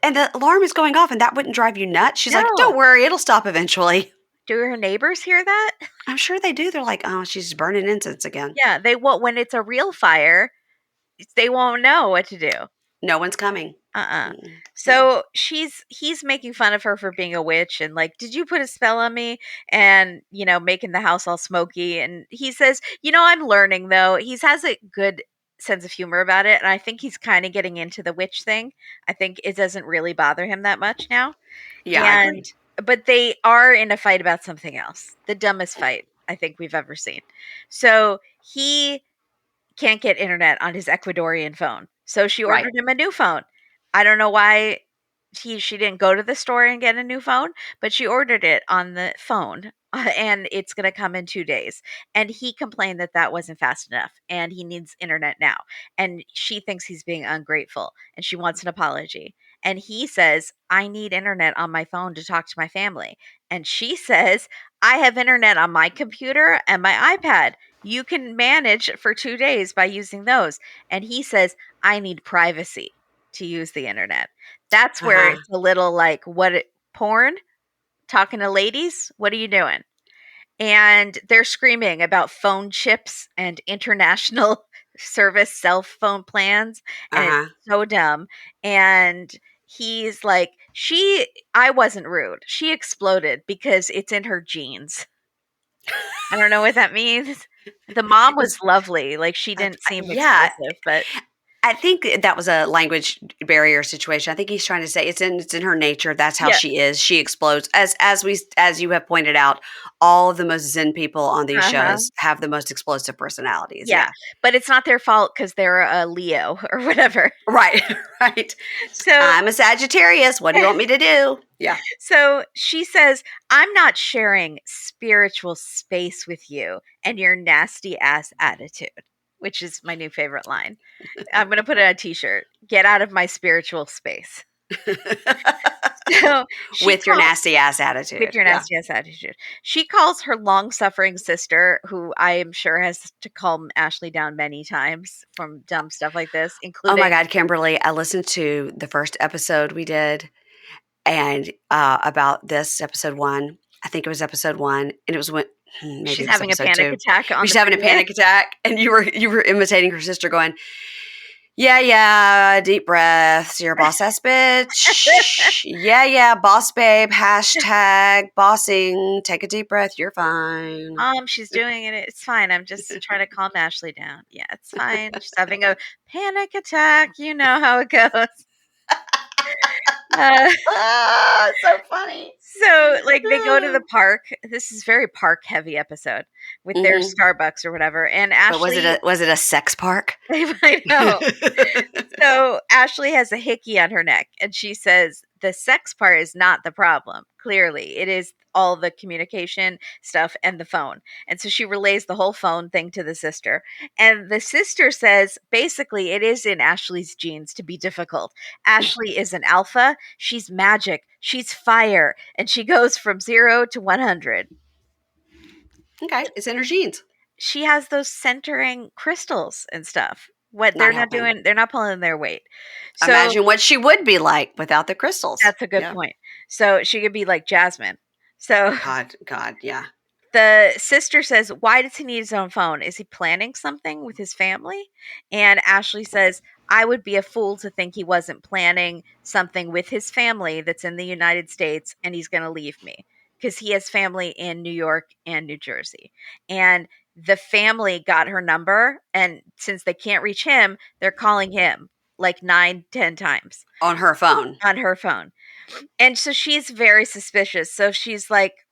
And the alarm is going off and that wouldn't drive you nuts. She's like, don't No. worry, it'll stop eventually. Do her neighbors hear that? I'm sure they do. They're like, oh, she's burning incense again. Yeah, they won't when it's a real fire, they won't know what to do. No one's coming. Uh-uh. Mm-mm. Mm-mm. So he's making fun of her for being a witch and like, did you put a spell on me? And making the house all smoky. And he says, I'm learning though. He has a good sense of humor about it, and I think he's kind of getting into the witch thing. I think it doesn't really bother him that much now. Yeah, I And agree. but they are in a fight about something else. The dumbest fight I think we've ever seen. So he can't get internet on his Ecuadorian phone. So she Right. ordered him a new phone. I don't know why she didn't go to the store and get a new phone, but she ordered it on the phone and it's going to come in 2 days. And he complained that that wasn't fast enough and he needs internet now. And she thinks he's being ungrateful and she wants an apology. And he says, "I need internet on my phone to talk to my family." And she says, "I have internet on my computer and my iPad. You can manage for 2 days by using those." And he says, "I need privacy to use the internet." That's where Uh-huh. it's a little like, porn? Talking to ladies? What are you doing? And they're screaming about phone chips and international service cell phone plans, and it's Uh-huh. so dumb. And he's like, I wasn't rude. She exploded because it's in her genes. I don't know what that means. The mom was Is lovely. Like, she didn't seem yeah, explosive, but I think that was a language barrier situation. I think he's trying to say it's in her nature. That's how yeah. she is. She explodes. As you have pointed out, all of the most zen people on these Uh-huh. shows have the most explosive personalities. Yeah, Yeah. but it's not their fault because 'cause they're a Leo or whatever. Right. Right. So I'm a Sagittarius. What do you want me to do? Yeah. so she says, "I'm not sharing spiritual space with you and your nasty ass attitude," which is my new favorite line. I'm gonna put it on a t-shirt. "Get out of my spiritual space." So she With your calls nasty ass with attitude. your Yeah. nasty ass attitude. She calls her long-suffering sister, who I am sure has to calm Ashley down many times from dumb stuff like this, Oh my including God, Kimberly, I listened to the first episode we did and about this episode one. I think it was episode one, and it was when maybe she's it was having a episode panic two. attack on She's the having a freeway. panic attack, and you were imitating her sister, going, "Yeah, yeah, deep breaths. You're a boss ass bitch. Yeah, yeah, boss babe. Hashtag bossing. Take a deep breath. You're fine." She's doing it. It's fine. I'm just trying to calm Ashley down. Yeah, it's fine. She's having a panic attack. You know how it goes. Uh, So funny. so, like, they go to the park. This is very park-heavy episode with their Mhm. Starbucks or whatever, and But Ashley was it a sex park? I know. So Ashley has a hickey on her neck, and she says the sex part is not the problem. Clearly, it is all the communication stuff and the phone. And so she relays the whole phone thing to the sister. And the sister says basically it is in Ashley's genes to be difficult. Ashley is an alpha. She's magic. She's fire. And she goes from 0 to 100. Okay, it's in her genes. She has those centering crystals and stuff. What Not helping. they're not pulling their weight. So Imagine what she would be like without the crystals. that's a good Yeah. point. So she could be like Jasmine. So God, yeah. the sister says, "Why does he need his own phone? Is he planning something with his family?" And Ashley says, "I would be a fool to think he wasn't planning something with his family that's in the United States and he's going to leave me because he has family in New York and New Jersey." And the family got her number, and since they can't reach him, they're calling him like 9, 10 times On her phone. on her phone. And so she's very suspicious. So she's like,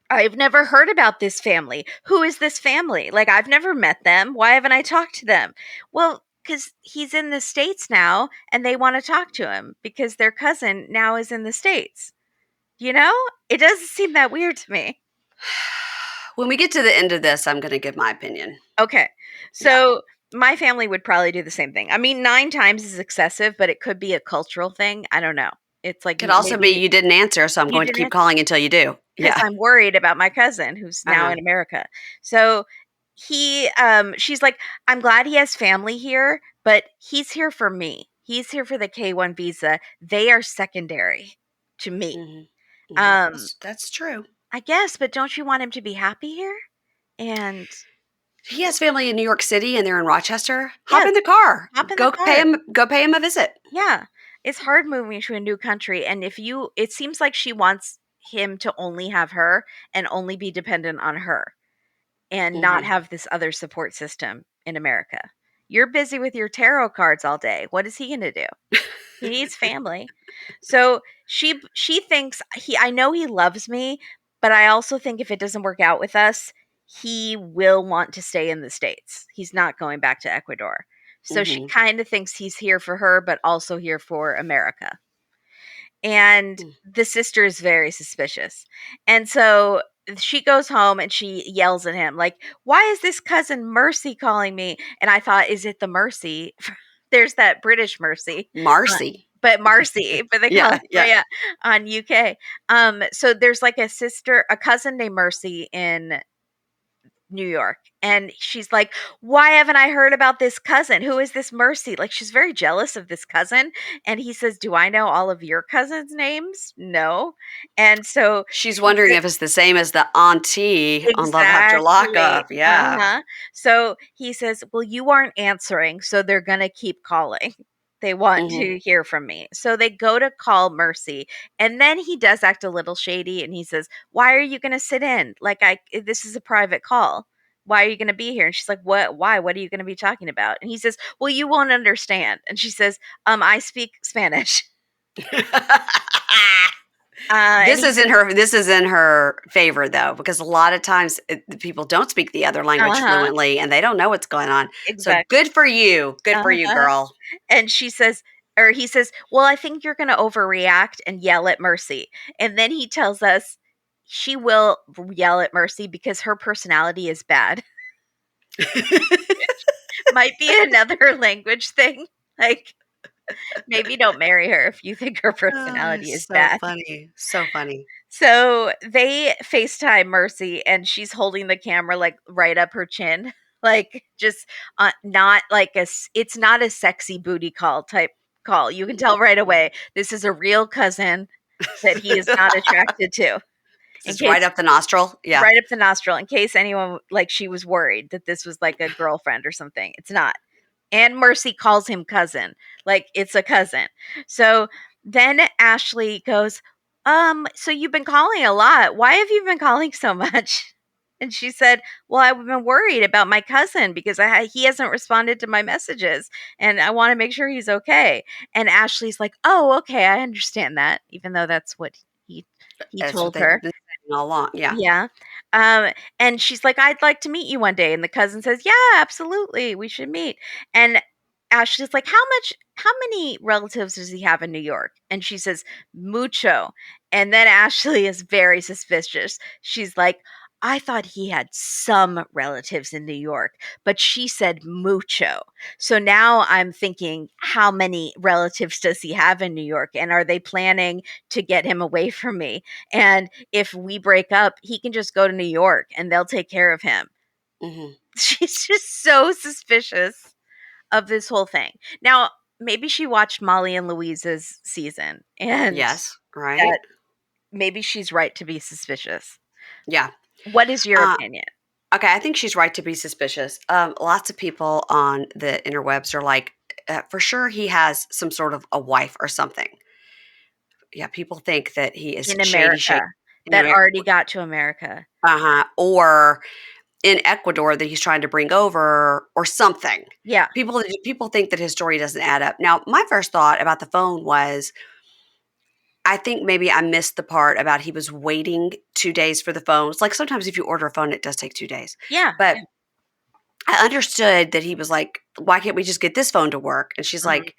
I've never heard about this family. Who is this family? Like, I've never met them. Why haven't I talked to them? Well, because he's in the States now and they want to talk to him because their cousin now is in the States. You know, it doesn't seem that weird to me. When we get to the end of this, I'm going to give my opinion. Okay. Yeah. So my family would probably do the same thing. I mean, 9 times is excessive, but it could be a cultural thing. I don't know. It's like Could also be maybe you didn't answer, so I'm you going to didn't keep calling until you do. because Yeah. I'm worried about my cousin who's now Uh-huh. in America. So she's like, I'm glad he has family here, but he's here for me. He's here for the K1 visa. They are secondary to me. Um, That's true. I guess, but don't you want him to be happy here? And He has family in New York City and they're in Rochester. Hop yes, in the car. hop in the car. Go pay him a visit. Yeah. It's hard moving to a new country. And it seems like she wants him to only have her and only be dependent on her and not Mhm. have this other support system in America. You're busy with your tarot cards all day. What is he going to do? He needs family. So she thinks I know he loves me, but I also think if it doesn't work out with us, he will want to stay in the States. He's not going back to Ecuador. So she Mhm. kind of thinks he's here for her, but also here for America. And Mm. the sister is very suspicious. And so she goes home and she yells at him, like, why is this cousin Mercy calling me? And I thought, is it the Mercy? There's that British Mercy. Marcy. But Marcy, but they call Yeah, it yeah. yeah, on UK. So there's like a cousin named Mercy in New York. And she's like, why haven't I heard about this cousin? Who is this Mercy? Like, she's very jealous of this cousin. And he says, do I know all of your cousins' names? No. And so She's she wondering said, if it's the same as the auntie on Love After exactly. Lockup. Yeah. Uh-huh. So he says, well, you aren't answering. So they're going to keep calling. They want Mhm. to hear from me. So they go to call Mercy. And then he does act a little shady and he says, why are you going to sit in? Like, this is a private call. Why are you going to be here? And she's like, what? Why? What are you going to be talking about? And he says, well, you won't understand. And she says, I speak Spanish. And he says, This is in her favor though, because a lot of times the people don't speak the other language uh-huh, fluently and they don't know what's going on. So exactly. good for you. Good for you, Uh-huh. girl. And she says, or he says, well, I think you're going to overreact and yell at Mercy. And then he tells us she will yell at Mercy because her personality is bad. Might be another language thing. Like, maybe don't marry her if you think her Oh, personality is so bad. funny. So funny. So they FaceTime Mercy and she's holding the camera like right up her chin. Like just not like it's not a sexy booty call type call. You can tell right away this is a real cousin that he is not attracted to. In It's right case up the nostril. Yeah. right up the nostril, in case anyone like she was worried that this was like a girlfriend or something. It's not. And Mercy calls him cousin. Like it's a cousin. So then Ashley goes, so you've been calling a lot. Why have you been calling so much? And she said, "Well, I've been worried about my cousin because he hasn't responded to my messages, and I want to make sure he's okay." And Ashley's like, "Oh, okay, I understand that," even though that's what he he That's what told they've her. been saying all along. Yeah. Yeah. And she's like, "I'd like to meet you one day." And the cousin says, "Yeah, absolutely. We should meet." And Ashley's like, how many relatives does he have in New York?" And she says, "Mucho." And then Ashley is very suspicious. She's like, "I thought he had some relatives in New York, but she said mucho." So now I'm thinking, how many relatives does he have in New York? And are they planning to get him away from me? And if we break up, he can just go to New York and they'll take care of him. Hmm. She's just so suspicious of this whole thing. Now, maybe she watched Molly and Louise's season and Yes. Right. that maybe she's right to be suspicious. Yeah. What is your Uh, opinion? okay. I think she's right to be suspicious. Lots of people on the interwebs are like, for sure he has some sort of a wife or something. Yeah. People think that he is In shady, shady. America that already got to America. Uh-huh. Or in Ecuador that he's trying to bring over or something. Yeah. People think that his story doesn't add up. Now, my first thought about the phone was I think maybe I missed the part about he was waiting 2 days for the phone. It's like sometimes if you order a phone, it does take 2 days. Yeah. But I understood that he was like, "Why can't we just get this phone to work?" And she's Mhm. like,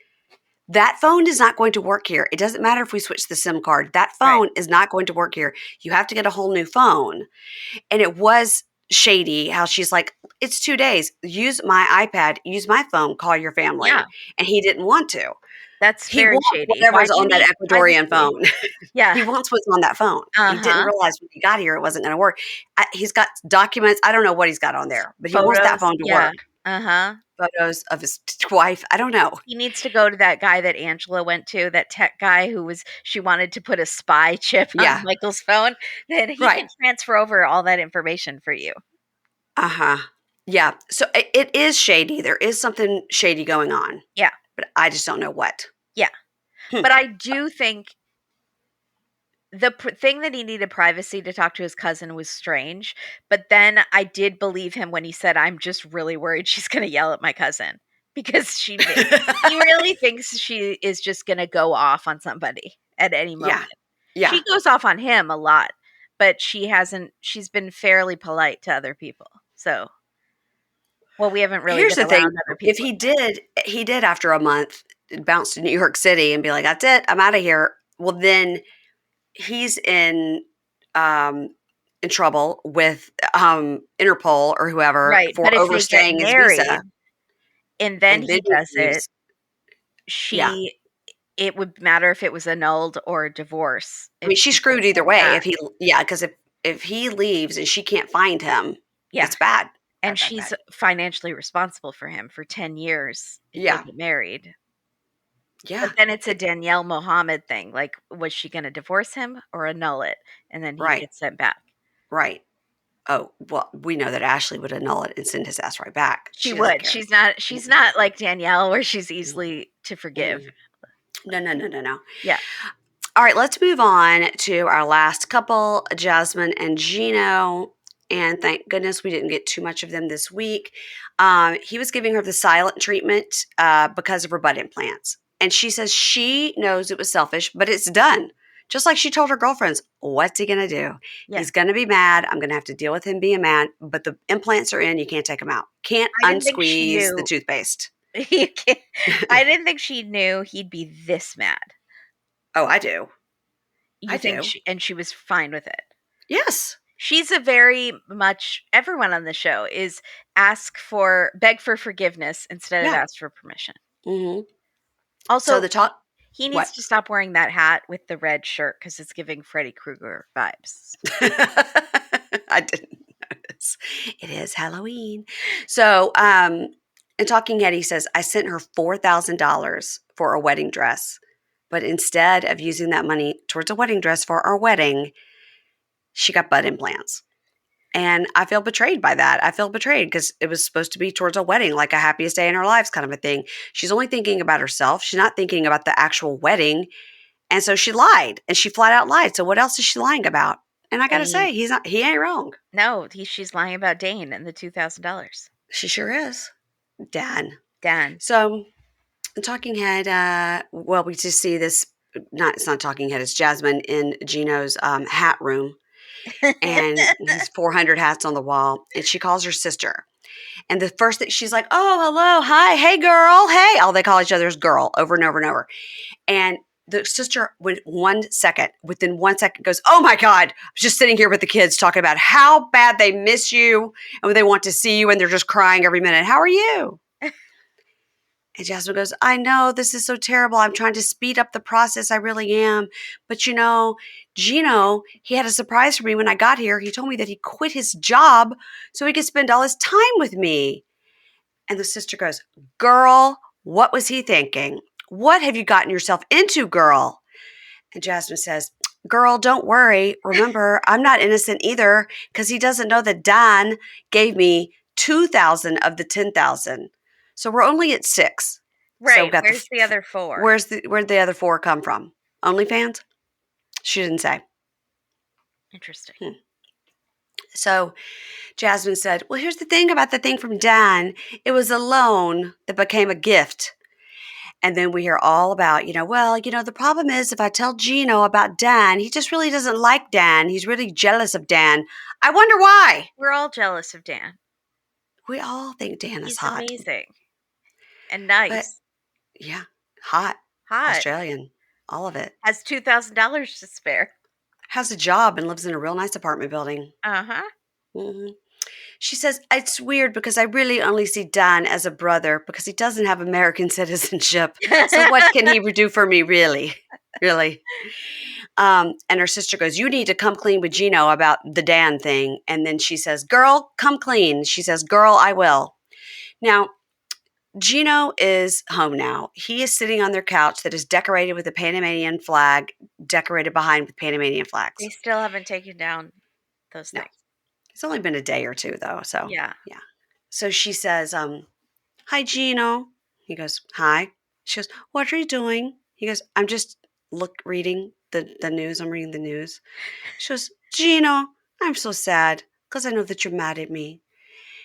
"That phone is not going to work here. It doesn't matter if we switch the SIM card. That Right. phone is not going to work here. You have to get a whole new phone." And it was shady how she's like, "It's 2 days. Use my iPad, use my phone, call your Yeah. family." And he didn't want to. That's He very wants shady. Why whatever's do you on that need Ecuadorian privacy? phone. Yeah. He wants what's on that phone. He didn't Uh-huh. realize when he got here it wasn't gonna work. He's got documents. I don't know what he's got on there, but he wants that Photos. phone to Yeah. work. Uh-huh. Photos of his wife. I don't know. He needs to go to that guy that Angela went to, that tech guy who was she wanted to put a spy chip on Yeah. Michael's phone, then he Right. can transfer over all that information for you. Uh-huh. Yeah. So it is shady. There is something shady going on, Yeah. but I just don't know what. Yeah. Hmm. But I do think the thing that he needed privacy to talk to his cousin was strange, but then I did believe him when he said, "I'm just really worried she's gonna yell at my cousin," because he really thinks she is just gonna go off on somebody at any Yeah. moment. Yeah. She goes off on him a lot, but she's been fairly polite to other people. So, well, we haven't really Here's been the thing, around other though, if people. he did after a month bounce to New York City and be like, "That's it, I'm outta here." Well, then he's um, in trouble with, Interpol or whoever Right, but for if they get overstaying his visa, married and then and then he he does it, leaves. Yeah. she it would matter if it was annulled or a divorce I if mean, she's she screwed gets either sent way back. if he yeah, 'cause if he leaves and she can't find him, Yeah, it's bad. and Bad, bad, she's bad. financially responsible for him for 10 years if they Yeah. get married. But Yeah. then it's a It Danielle Mohammed thing, like, was she gonna divorce him or annul it? And then he right, gets sent back. right. Oh, well, we know that Ashley would annul it and send his ass right back. She She doesn't would. care. She's not like Danielle where she's Mm, easily to forgive. mm. No, no, no, no, no. Yeah. All right, let's move on to our last couple, Jasmine and Gino. And thank goodness we didn't get too much of them this week. He was giving her the silent treatment because of her butt implants. And she says she knows it was selfish, but it's done. Just like she told her girlfriends, what's he going to do? Yeah. He's going to be mad. I'm going to have to deal with him being mad, but the implants are in. You can't take them out. Can't I didn't think she unsqueeze the knew toothpaste. he ca I didn't think she knew he'd be this mad. Oh, I do. I You think do. she was fine with it? Yes. She's a very much everyone on the show is beg for forgiveness instead of Yeah. ask for permission. Hmm. So Also, the talk, he needs what? to stop wearing that hat with the red shirt because it's giving Freddy Krueger vibes. I didn't notice. It is Halloween. So, in Talking Head, he says, I sent her $4,000 for a wedding dress. But instead of using that money towards a wedding dress for our wedding, she got butt implants. And I feel betrayed by that. I feel betrayed because it was supposed to be towards a wedding, like a happiest day in her lives kind of a thing. She's only thinking about herself. She's not thinking about the actual wedding. And so she lied and she flat out lied. So what else is she lying about? And I got to Dane. say, he ain't wrong. No, she's lying about Dane and the $2,000. She sure is. Dan. Dan. So, Talking Head, well, we just see this, it's not Talking Head, it's Jasmine in Gino's hat room. And he's 400 hats on the wall. And she calls her sister. And the first thing she's like, oh, hello, hi, hey, girl, hey. All they call each other is girl over and over and over. And the sister, within 1 second, goes, oh my God, I was just sitting here with the kids talking about how bad they miss you and they want to see you and they're just crying every minute. How are you? And Jasmine goes, I know this is so terrible. I'm trying to speed up the process. I really am. But Gino, he had a surprise for me when I got here. He told me that he quit his job so he could spend all his time with me. And the sister goes, girl, what was he thinking? What have you gotten yourself into, girl? And Jasmine says, girl, don't worry. Remember, I'm not innocent either because he doesn't know that Dan gave me 2,000 of the 10,000. So we're only at 6. So Right. Where's the other 4? Where'd the other 4 come from? OnlyFans? She didn't say. Interesting. So Jasmine said, well, here's the thing about the thing from Dan. It was a loan that became a gift. And then we hear all about, the problem is if I tell Gino about Dan, he just really doesn't like Dan. He's really jealous of Dan. I wonder why. We're all jealous of Dan. We all think Dan is hot. He's amazing. And nice. But, yeah, hot. Australian. All of it. Has $2,000 to spare. Has a job and lives in a real nice apartment building. Uh-huh. Mm-hmm. She says, it's weird because I really only see Dan as a brother because he doesn't have American citizenship. So what can he do for me, really? Really? And her sister goes, you need to come clean with Gino about the Dan thing. And then she says, girl, come clean. She says, girl, I will. Now, Gino is home now. He is sitting on their couch that is decorated with a Panamanian flag, decorated behind with Panamanian flags. They still haven't taken down those things. It's only been a day or 2, though. So, yeah. So she says, hi, Gino. He goes, hi. She goes, what are you doing? He goes, I'm just reading the news. I'm reading the news. She goes, Gino, I'm so sad because I know that you're mad at me.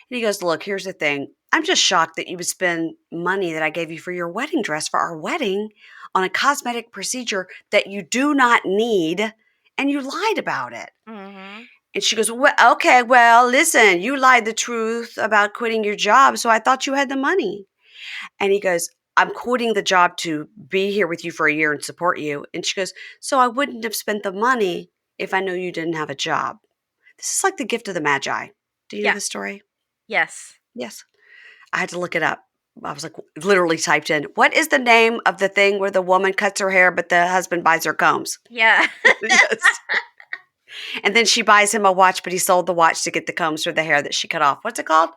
And he goes, look, here's the thing. I'm just shocked that you would spend money that I gave you for your wedding dress for our wedding on a cosmetic procedure that you do not need, and you lied about it. Mm-hmm. And she goes, well, okay, well, listen, you lied the truth about quitting your job, so I thought you had the money. And he goes, I'm quitting the job to be here with you for a year and support you. And she goes, so I wouldn't have spent the money if I knew you didn't have a job. This is like the gift of the Magi. Do you know this story? Yes. Yes. I had to look it up. I was like, literally typed in, what is the name of the thing where the woman cuts her hair but the husband buys her combs? Yeah. Yes. And then she buys him a watch, but he sold the watch to get the combs for the hair that she cut off. What's it called?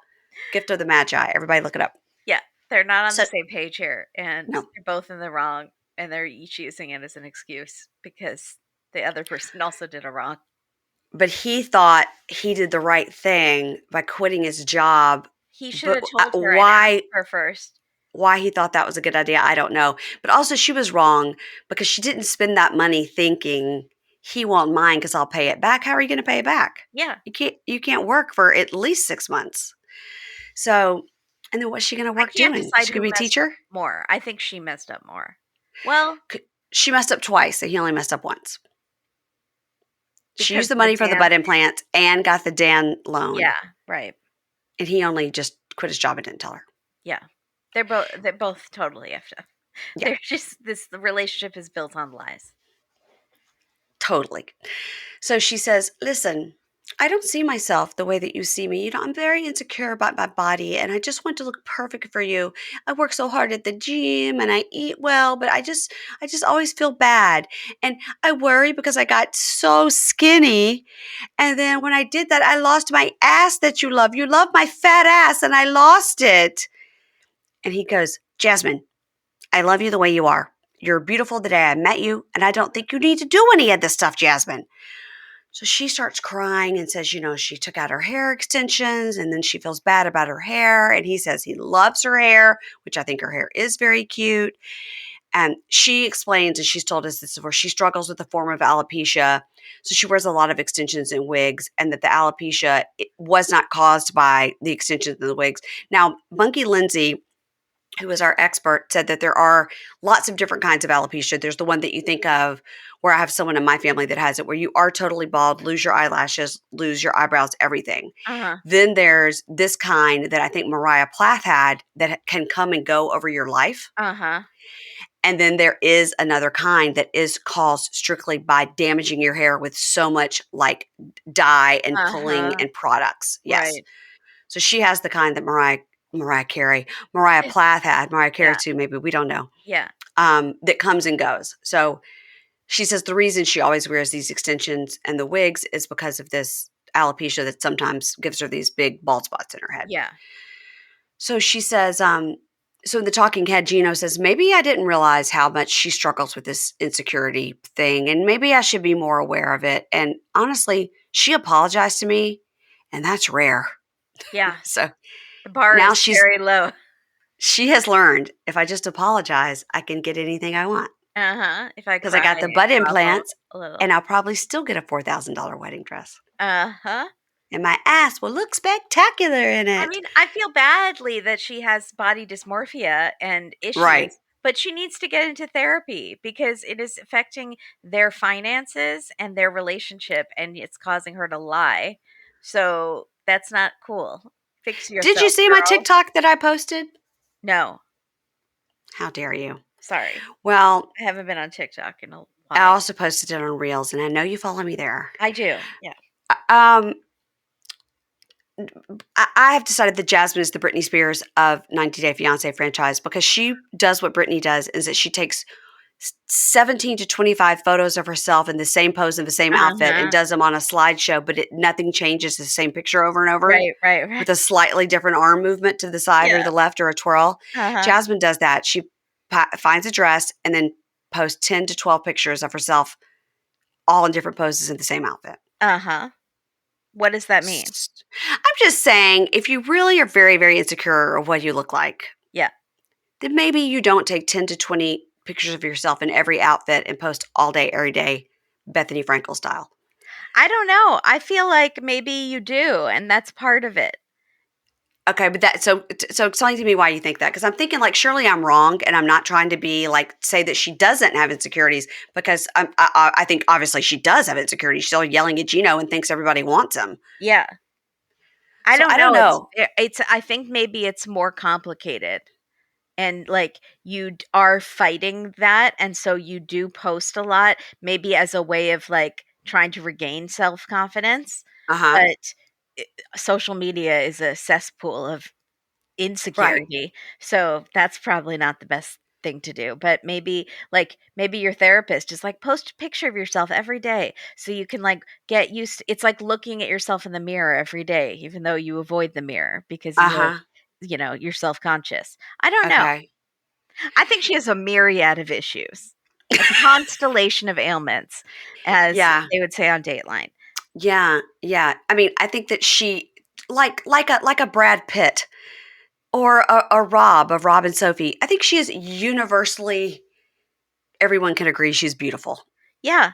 Gift of the Magi. Everybody look it up. Yeah. They're not on the same page here. And no. They're both in the wrong. And they're each using it as an excuse because the other person also did a wrong. But he thought he did the right thing by quitting his job. He should have told her and asked her first. Why he thought that was a good idea, I don't know. But also she was wrong because she didn't spend that money thinking he won't mind because I'll pay it back. How are you going to pay it back? Yeah. You can't work for at least 6 months. So, and then what's she going to work doing? Is she going to be a teacher? More. I think she messed up more. Well, she messed up twice, and he only messed up once. She used the money for the butt implant and got the Dan loan. Yeah, right. And he only just quit his job and didn't tell her. Yeah. They're both totally effed up. Yeah. They're just the relationship is built on lies. Totally. So she says, listen, I don't see myself the way that you see me. I'm very insecure about my body and I just want to look perfect for you. I work so hard at the gym and I eat well, but I just always feel bad. And I worry because I got so skinny. And then when I did that, I lost my ass that you love. You love my fat ass and I lost it. And he goes, Jasmine, I love you the way you are. You're beautiful the day I met you, and I don't think you need to do any of this stuff, Jasmine. So she starts crying and says, she took out her hair extensions, and then she feels bad about her hair, and he says he loves her hair, which I think her hair is very cute. And she explains, and she's told us this before, she struggles with a form of alopecia So she wears a lot of extensions and wigs, and that the alopecia was not caused by the extensions and the wigs. Now, Monkey Lindsay, who is our expert, said that there are lots of different kinds of alopecia. There's the one that you think of where I have someone in my family that has it, where you are totally bald, lose your eyelashes, lose your eyebrows, everything. Uh-huh. Then there's this kind that I think Mariah Plath had that can come and go over your life. Uh-huh. And then there is another kind that is caused strictly by damaging your hair with so much like dye and pulling Uh-huh. and products. Yes. Right. So she has the kind that Mariah Plath had, Mariah Carey Yeah. too, maybe, we don't know, Yeah. that comes and goes. So she says the reason she always wears these extensions and the wigs is because of this alopecia that sometimes gives her these big bald spots in her head. Yeah. So she says, so in the talking head, Gino says, maybe I didn't realize how much she struggles with this insecurity thing, and maybe I should be more aware of it. And honestly, she apologized to me, and that's rare. Yeah. So The bar now is very low. she has learned if I just apologize, I can get anything I want Uh-huh. If I because I cry got the and butt grovel implants, a little. and I'll probably still get a $4,000 wedding dress, Uh-huh. and my ass will look spectacular in I it. mean, I feel badly that she has body dysmorphia and Right. issues, but she needs to get into therapy because it is affecting their finances and their relationship, and it's causing her to lie. So that's not cool. Fix Did you yourself, see my girl. TikTok that I posted? No, How dare you? sorry. Well, I haven't been on TikTok in a I while. also posted it on Reels, and I know you follow me there. I do. Yeah. Um, I have decided that Jasmine is the Britney Spears of 90 Day Fiance franchise because she does what Britney does, is that she takes 17 to 25 photos of herself in the same pose in the same outfit and Uh-huh. does them on a slideshow, but nothing changes, the same picture over and over Right, right, right. with a slightly different arm movement to the side or Yeah. the left or a twirl. Uh-huh. Jasmine does that. She finds a dress and then posts 10 to 12 pictures of herself all in different poses in the same outfit. Uh-huh. What does that mean? I'm just saying, if you really are very, very insecure of what you look like, Yeah. then maybe you don't take 10 to 20 pictures of yourself in every outfit and post all day, every day, Bethany Frankel style. I don't know. I feel like maybe you do, and that's part of it. Okay, but so explain to me why you think that, because I'm thinking like surely I'm wrong, and I'm not trying to be like say that she doesn't have insecurities because I think obviously she does have insecurities. She's still yelling at Gino and thinks everybody wants him. Yeah. I So don't I don't know. know. It's I think maybe it's more complicated. And like are fighting that, and so you do post a lot, maybe as a way of like trying to regain self-confidence. Uh huh. But social media is a cesspool of Right. insecurity. So that's probably not the best thing to do. But maybe your therapist is like post a picture of yourself every day so you can like get used it's like looking at yourself in the mirror every day, even though you avoid the mirror because Uh huh. you're self-conscious. I don't know. Okay. I think she has a myriad of issues. A constellation of ailments, as Yeah. they would say on Dateline. Yeah. Yeah. I mean, I think that she like a Brad Pitt or a Rob and Sophie. I think she is universally, everyone can agree she's beautiful. Yeah,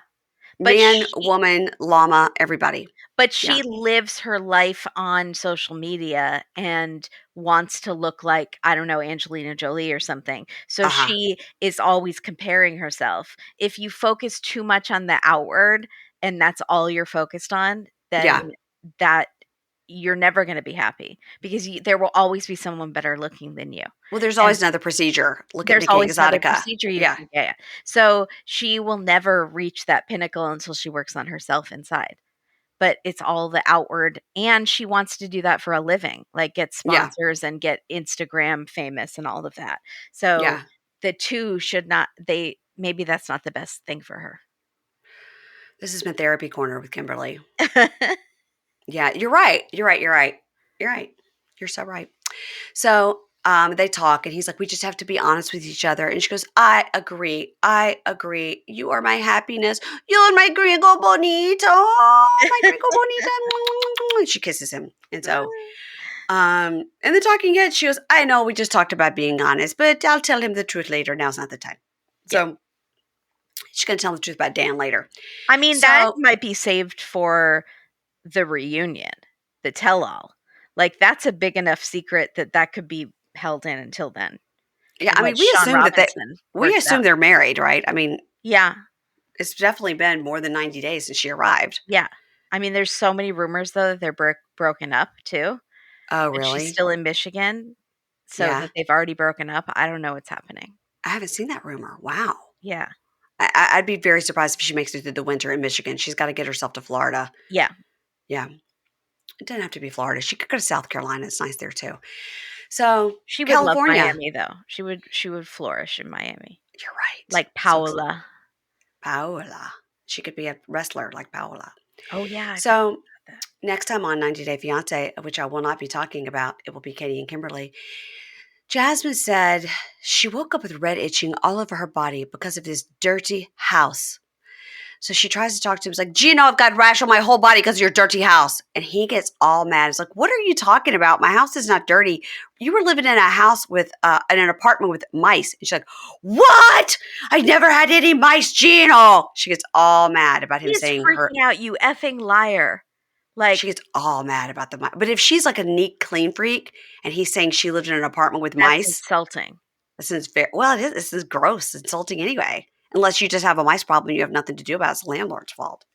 but Man, woman, llama, everybody. Yeah. she lives her life on social media and wants to look like, I don't know, Angelina Jolie or something. So Uh-huh. she is always comparing herself. If you focus too much on the outward and that's all you're focused on, then Yeah. that you're never going to be happy because there will always be someone better looking than you. Well, there's And always another procedure. Look at there's Nikki always another Exotica. procedure you Yeah. can get. So she will never reach that pinnacle until she works on herself inside. But it's all the outward, and she wants to do that for a living, like get Yeah. sponsors and get Instagram famous and all of that. So Yeah. the two should not they maybe that's not the best thing for This has been Therapy Corner with Kimberly. her. Yeah, you're right. You're right. You're right. You're right. You're so right. So they talk, and he's like, we just have to be honest with each other. And she goes, I agree. I agree. You are my happiness. You're my gringo bonito. My gringo bonita. And she kisses him. And so, and the talking head, she goes, I know we just talked about being honest, but I'll tell him the truth later. Now's not the time. Yeah. So She's going to tell the truth about Dan later. I mean, that So, might be saved for the reunion, the tell-all. Like, that's a big enough secret that that could be held in until then, yeah, and I let mean, we Sean assume that Robinson we work it assume out. they're married, right? I mean, Yeah, it's definitely been more than 90 days since she arrived. yeah. I mean, there's so many rumors, though, that they're broken up, too, Oh, and she's really? still in Michigan, so Yeah. that they've already broken up. I don't know what's happening. I haven't seen that rumor. Wow. Yeah. I'd be very surprised if she makes it through the winter in Michigan. She's got to get herself to Florida. Yeah. Yeah. It doesn't have to be Florida. She could go to South Carolina. It's nice there too. So, She would love California. Miami, though. She would flourish in Miami, You're right. like So close. Paola. Paola. She could be a wrestler like Paola. Oh, yeah, I forgot So, about that. next time on 90 Day Fiance, which I will not be talking about, it will be Katie and Kimberly. Jasmine said she woke up with red itching all over her body because of this dirty house. So she tries to talk to him. It's like, Gino, I've got rash on my whole body because of your dirty house. And he gets all mad. It's like, what are you talking about? My house is not dirty. You were living in a house with, in an apartment with mice. And she's like, what? I never had any mice, Gino. She gets all mad about He him is saying her. freaking out, you effing liar. She Like, gets all mad about the mice. But if she's like a neat, clean freak and he's saying she lived in an apartment with that's mice, insulting. this is very, well, it is. This is gross, insulting anyway. Unless you just have a mice problem, you have nothing to do about it. It's the landlord's fault.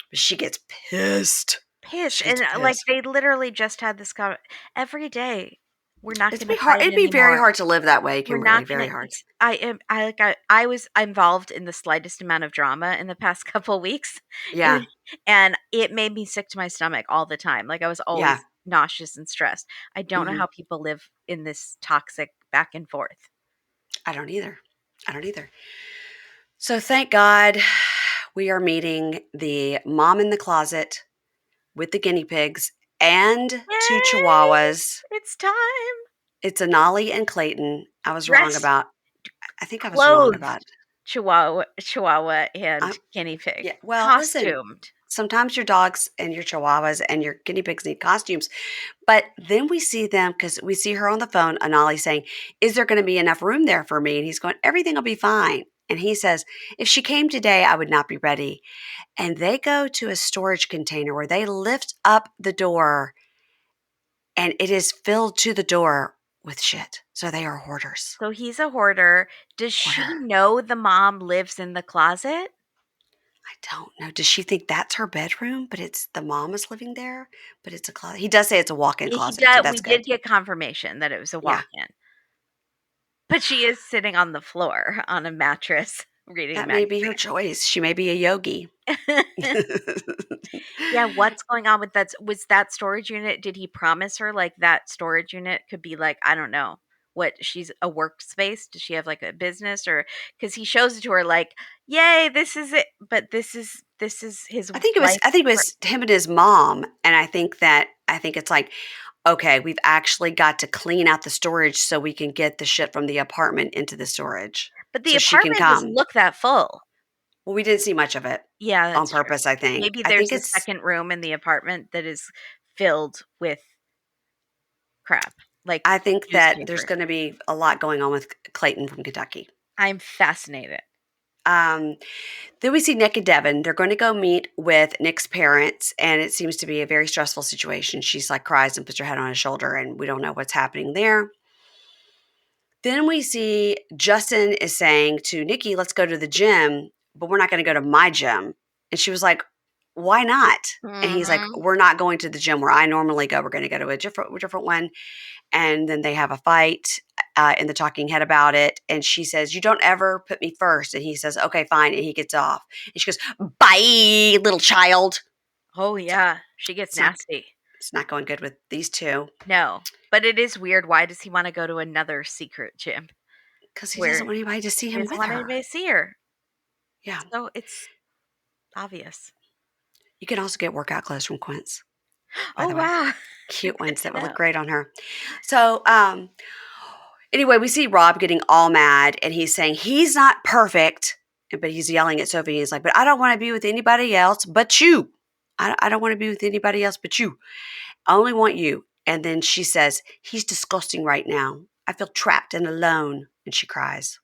But she gets pissed. Pissed, She gets and, like, pissed. they literally just had this every day, "We're not It'd gonna be hard. fight It'd be very anymore. hard to live that way, We're Kimberly. not Very gonna." hard. It's I was involved in the slightest amount of drama in the past couple weeks, Yeah. and and it made me sick to my stomach all the time, like, I was Yeah. always nauseous and stressed. I don't know Hmm. how people live in this toxic back and forth. I don't either. I don't either. So thank God we are meeting the mom in the closet with the guinea pigs and two Yay! chihuahuas. It's time. It's Anali and Clayton. I was wrong Dressed, about, I think I was wrong about, clothed chihuahua and I'm, guinea pig. yeah. Well, listen, Costumed. sometimes your dogs and your chihuahuas and your guinea pigs need costumes. But then we see them because we see her on the phone, Anali saying, is there going to be enough room there for me? And he's going, everything will be fine. And he says, if she came today, I would not be ready. And they go to a storage container where they lift up the door and it is filled to the door with shit. So they are hoarders. So he's a hoarder. Does she Hoarder. know the mom lives in the closet? I don't know. Does she think that's her bedroom? But it's the mom is living there, but it's a closet. He does say it's a walk in Yeah, he closet. So did. that's We did good. get confirmation that it was a Yeah. walk-in, but she is sitting on the floor on a mattress reading a That may be her magazine. choice. She may be a yogi. Yeah, what's going on with that? Was that storage unit? Did he promise her like that storage unit could be like, I don't know, what she's a workspace? Does she have like a business or because he shows it to her like, yay, this is it, but this is his life. I think it was him and his mom. And I think it's like, okay, we've actually got to clean out the storage so we can get the shit from the apartment into the storage. But the So she can apartment doesn't come. look that full. Well, we didn't see much of it Yeah, on that's true. purpose, I think. Maybe I think there's a it's second room in the apartment that is filled with crap, like I think that there's newspapers. gonna be a lot going on with Clayton from Kentucky. I'm fascinated. Um, then we see Nick and Devin. They're going to go meet with Nick's parents, and it seems to be a very stressful situation. She's like cries and puts her head on his shoulder, and we don't know what's happening there. Then we see Justin is saying to Nikki, let's go to the gym, but we're not going to go to my gym. And she was like, why not? And he's like, Mhm. we're not going to the gym where I normally go. We're going to go to a different one. And then they have a fight in the talking head about it. And she says, you don't ever put me first. And he says, okay, fine. And he gets off. And she goes, bye, little child. Oh, yeah, she gets It's not, nasty. it's not going good with these two No, but it is weird. Why does he wanna go to another secret gym because he doesn't where want anybody to see he him doesn't with want her. anybody to see her? Yeah. So it's obvious. You can also get workout clothes from Quince, by Oh, the way. wow. Cute Good ones to that would look know. great on her. So, anyway, we see Rob getting all mad and he's saying he's not perfect, but he's yelling at Sophie. He's like, but I don't want to be with anybody else but you. I don't want to be with anybody else but you. I only want you. And then she says, he's disgusting right now. I feel trapped and alone. And she cries.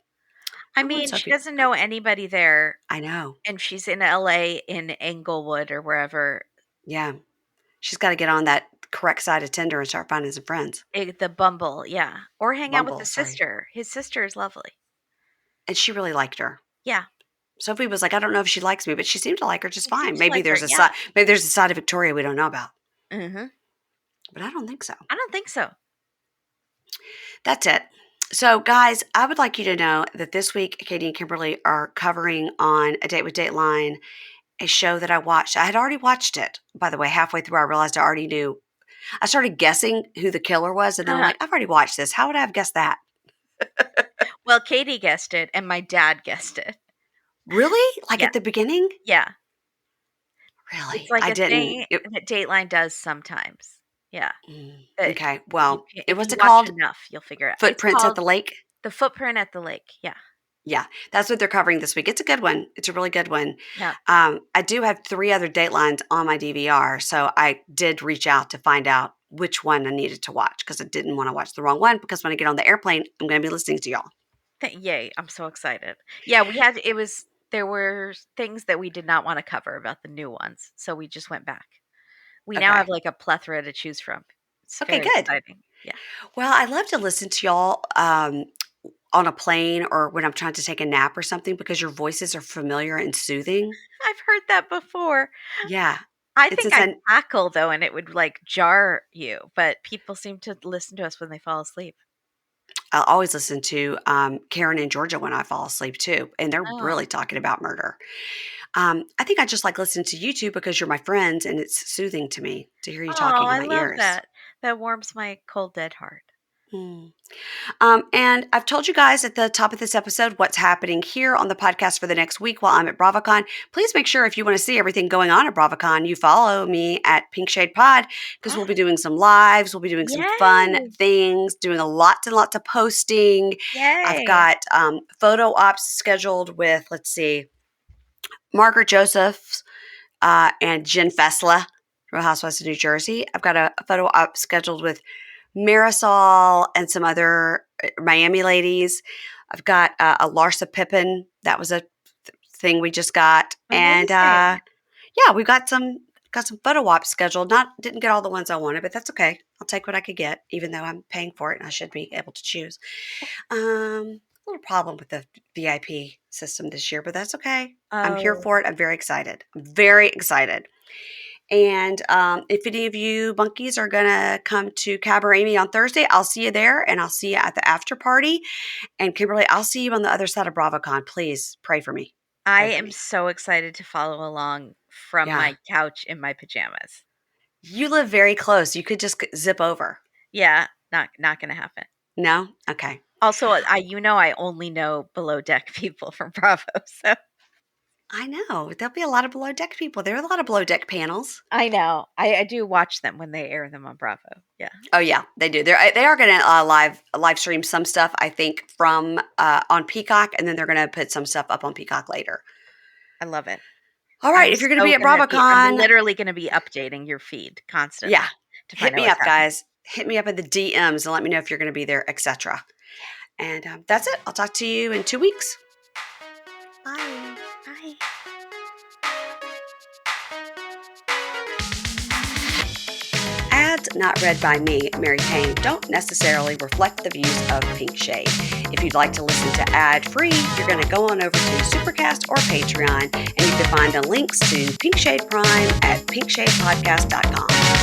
I I want mean, she Sophie. doesn't know anybody there, I know. and she's in LA in Englewood or wherever. Yeah. She's got to get on that correct side of Tinder and start finding some friends. The Bumble, yeah. Or hang out with Bumble, the sorry. sister. His sister is lovely. And she really liked her. Yeah. Sophie was like, I don't know if she likes me, but she seemed to like her just He fine. seems to like her. Yeah. Maybe there's a side of Victoria we don't know about, Mhm. but I don't think so. I don't think so. That's it. So, guys, I would like you to know that this week, Katie and Kimberly are covering on A Date with Dateline, a show that I watched. I had already watched it, by the way. Halfway through, I realized I already knew. I started guessing who the killer was, and then I'm like, I've already watched this. How would I have guessed that? Well, Katie guessed it, and my dad guessed it. Really? Like Yeah. at the beginning? Yeah. It's Really? like I a didn't. thing that Dateline does sometimes. Yeah. That Okay. Well, if what's you it watch called? enough, you'll figure it out. It's Footprints at called the Lake? The Footprint at the Lake. Yeah. Yeah, that's what they're covering this week. It's a good one. It's a really good one. Yeah. I do have 3 other Datelines on my DVR, so I did reach out to find out which one I needed to watch because I didn't want to watch the wrong one because when I get on the airplane, I'm going to be listening to y'all. Yay, I'm so excited. Yeah, there were things that we did not want to cover about the new ones, so we just went back. We now Okay. have like a plethora to choose from. It's Okay, very good. exciting. Yeah. Well, I love to listen to y'all on a plane or when I'm trying to take a nap or something because your voices are familiar and soothing. I've heard that before. Yeah. I It's think just I'd an cackle though, and it would like jar you, but people seem to listen to us when they fall asleep. I'll always listen to Karen and Georgia when I fall asleep too, and they're Oh, really talking about murder. I think I just like listening to you two because you're my friends and it's soothing to me to hear you oh, talking in I my love ears. that. That warms my cold dead heart. Mm. And I've told you guys at the top of this episode what's happening here on the podcast for the next week while I'm at BravoCon. Please make sure if you want to see everything going on at BravoCon, you follow me at Pink Shade Pod because we'll be doing some lives, we'll be doing some fun Yay! things, doing a lots and lots of posting. I've Yay! got photo ops scheduled with, let's see, Margaret Josephs and Jen Fessler, Real Housewives of New Jersey. I've got a photo op scheduled with Marisol and some other Miami ladies. I've got a Larsa Pippen. That was a thing we just got, and Amazing. yeah, we've got some photo ops scheduled. Not didn't get all the ones I wanted, but that's okay. I'll take what I could get, even though I'm paying for it and I should be able to choose. A little problem with the VIP system this year, but that's okay. I'm here Oh, for it. I'm very excited. I'm very excited. And if any of you monkeys are going to come to Cabaret Me on Thursday, I'll see you there and I'll see you at the after party. And Kimberly, I'll see you on the other side of BravoCon. Please pray for me. I Pray for am me. so excited to follow along from Yeah. my couch in my pajamas. You live very close. You could just zip over. Yeah, not gonna happen. No? Okay. Also, I only know below deck people from Bravo, so I know. There'll be a lot of below deck people. There are a lot of below deck panels. I know. I do watch them when they air them on Bravo. Yeah, Oh yeah, they do. They are going to live stream some stuff. I think from on Peacock, and then they're going to put some stuff up on Peacock later. I love it. All right, if you're going to be at I'm BravoCon, literally gonna be updating your feed yeah, constantly to hit find out me what's up, happening. guys. Hit me up in the DMs and let me know if you're going to be there, etc. And that's it. I'll talk to you in 2 weeks. Bye. Bye. Ads not read by me, Mary Kane, don't necessarily reflect the views of Pink Shade. If you'd like to listen to ad-free, you're going to go on over to Supercast or Patreon, and you can find the links to Pink Shade Prime at pinkshadepodcast.com.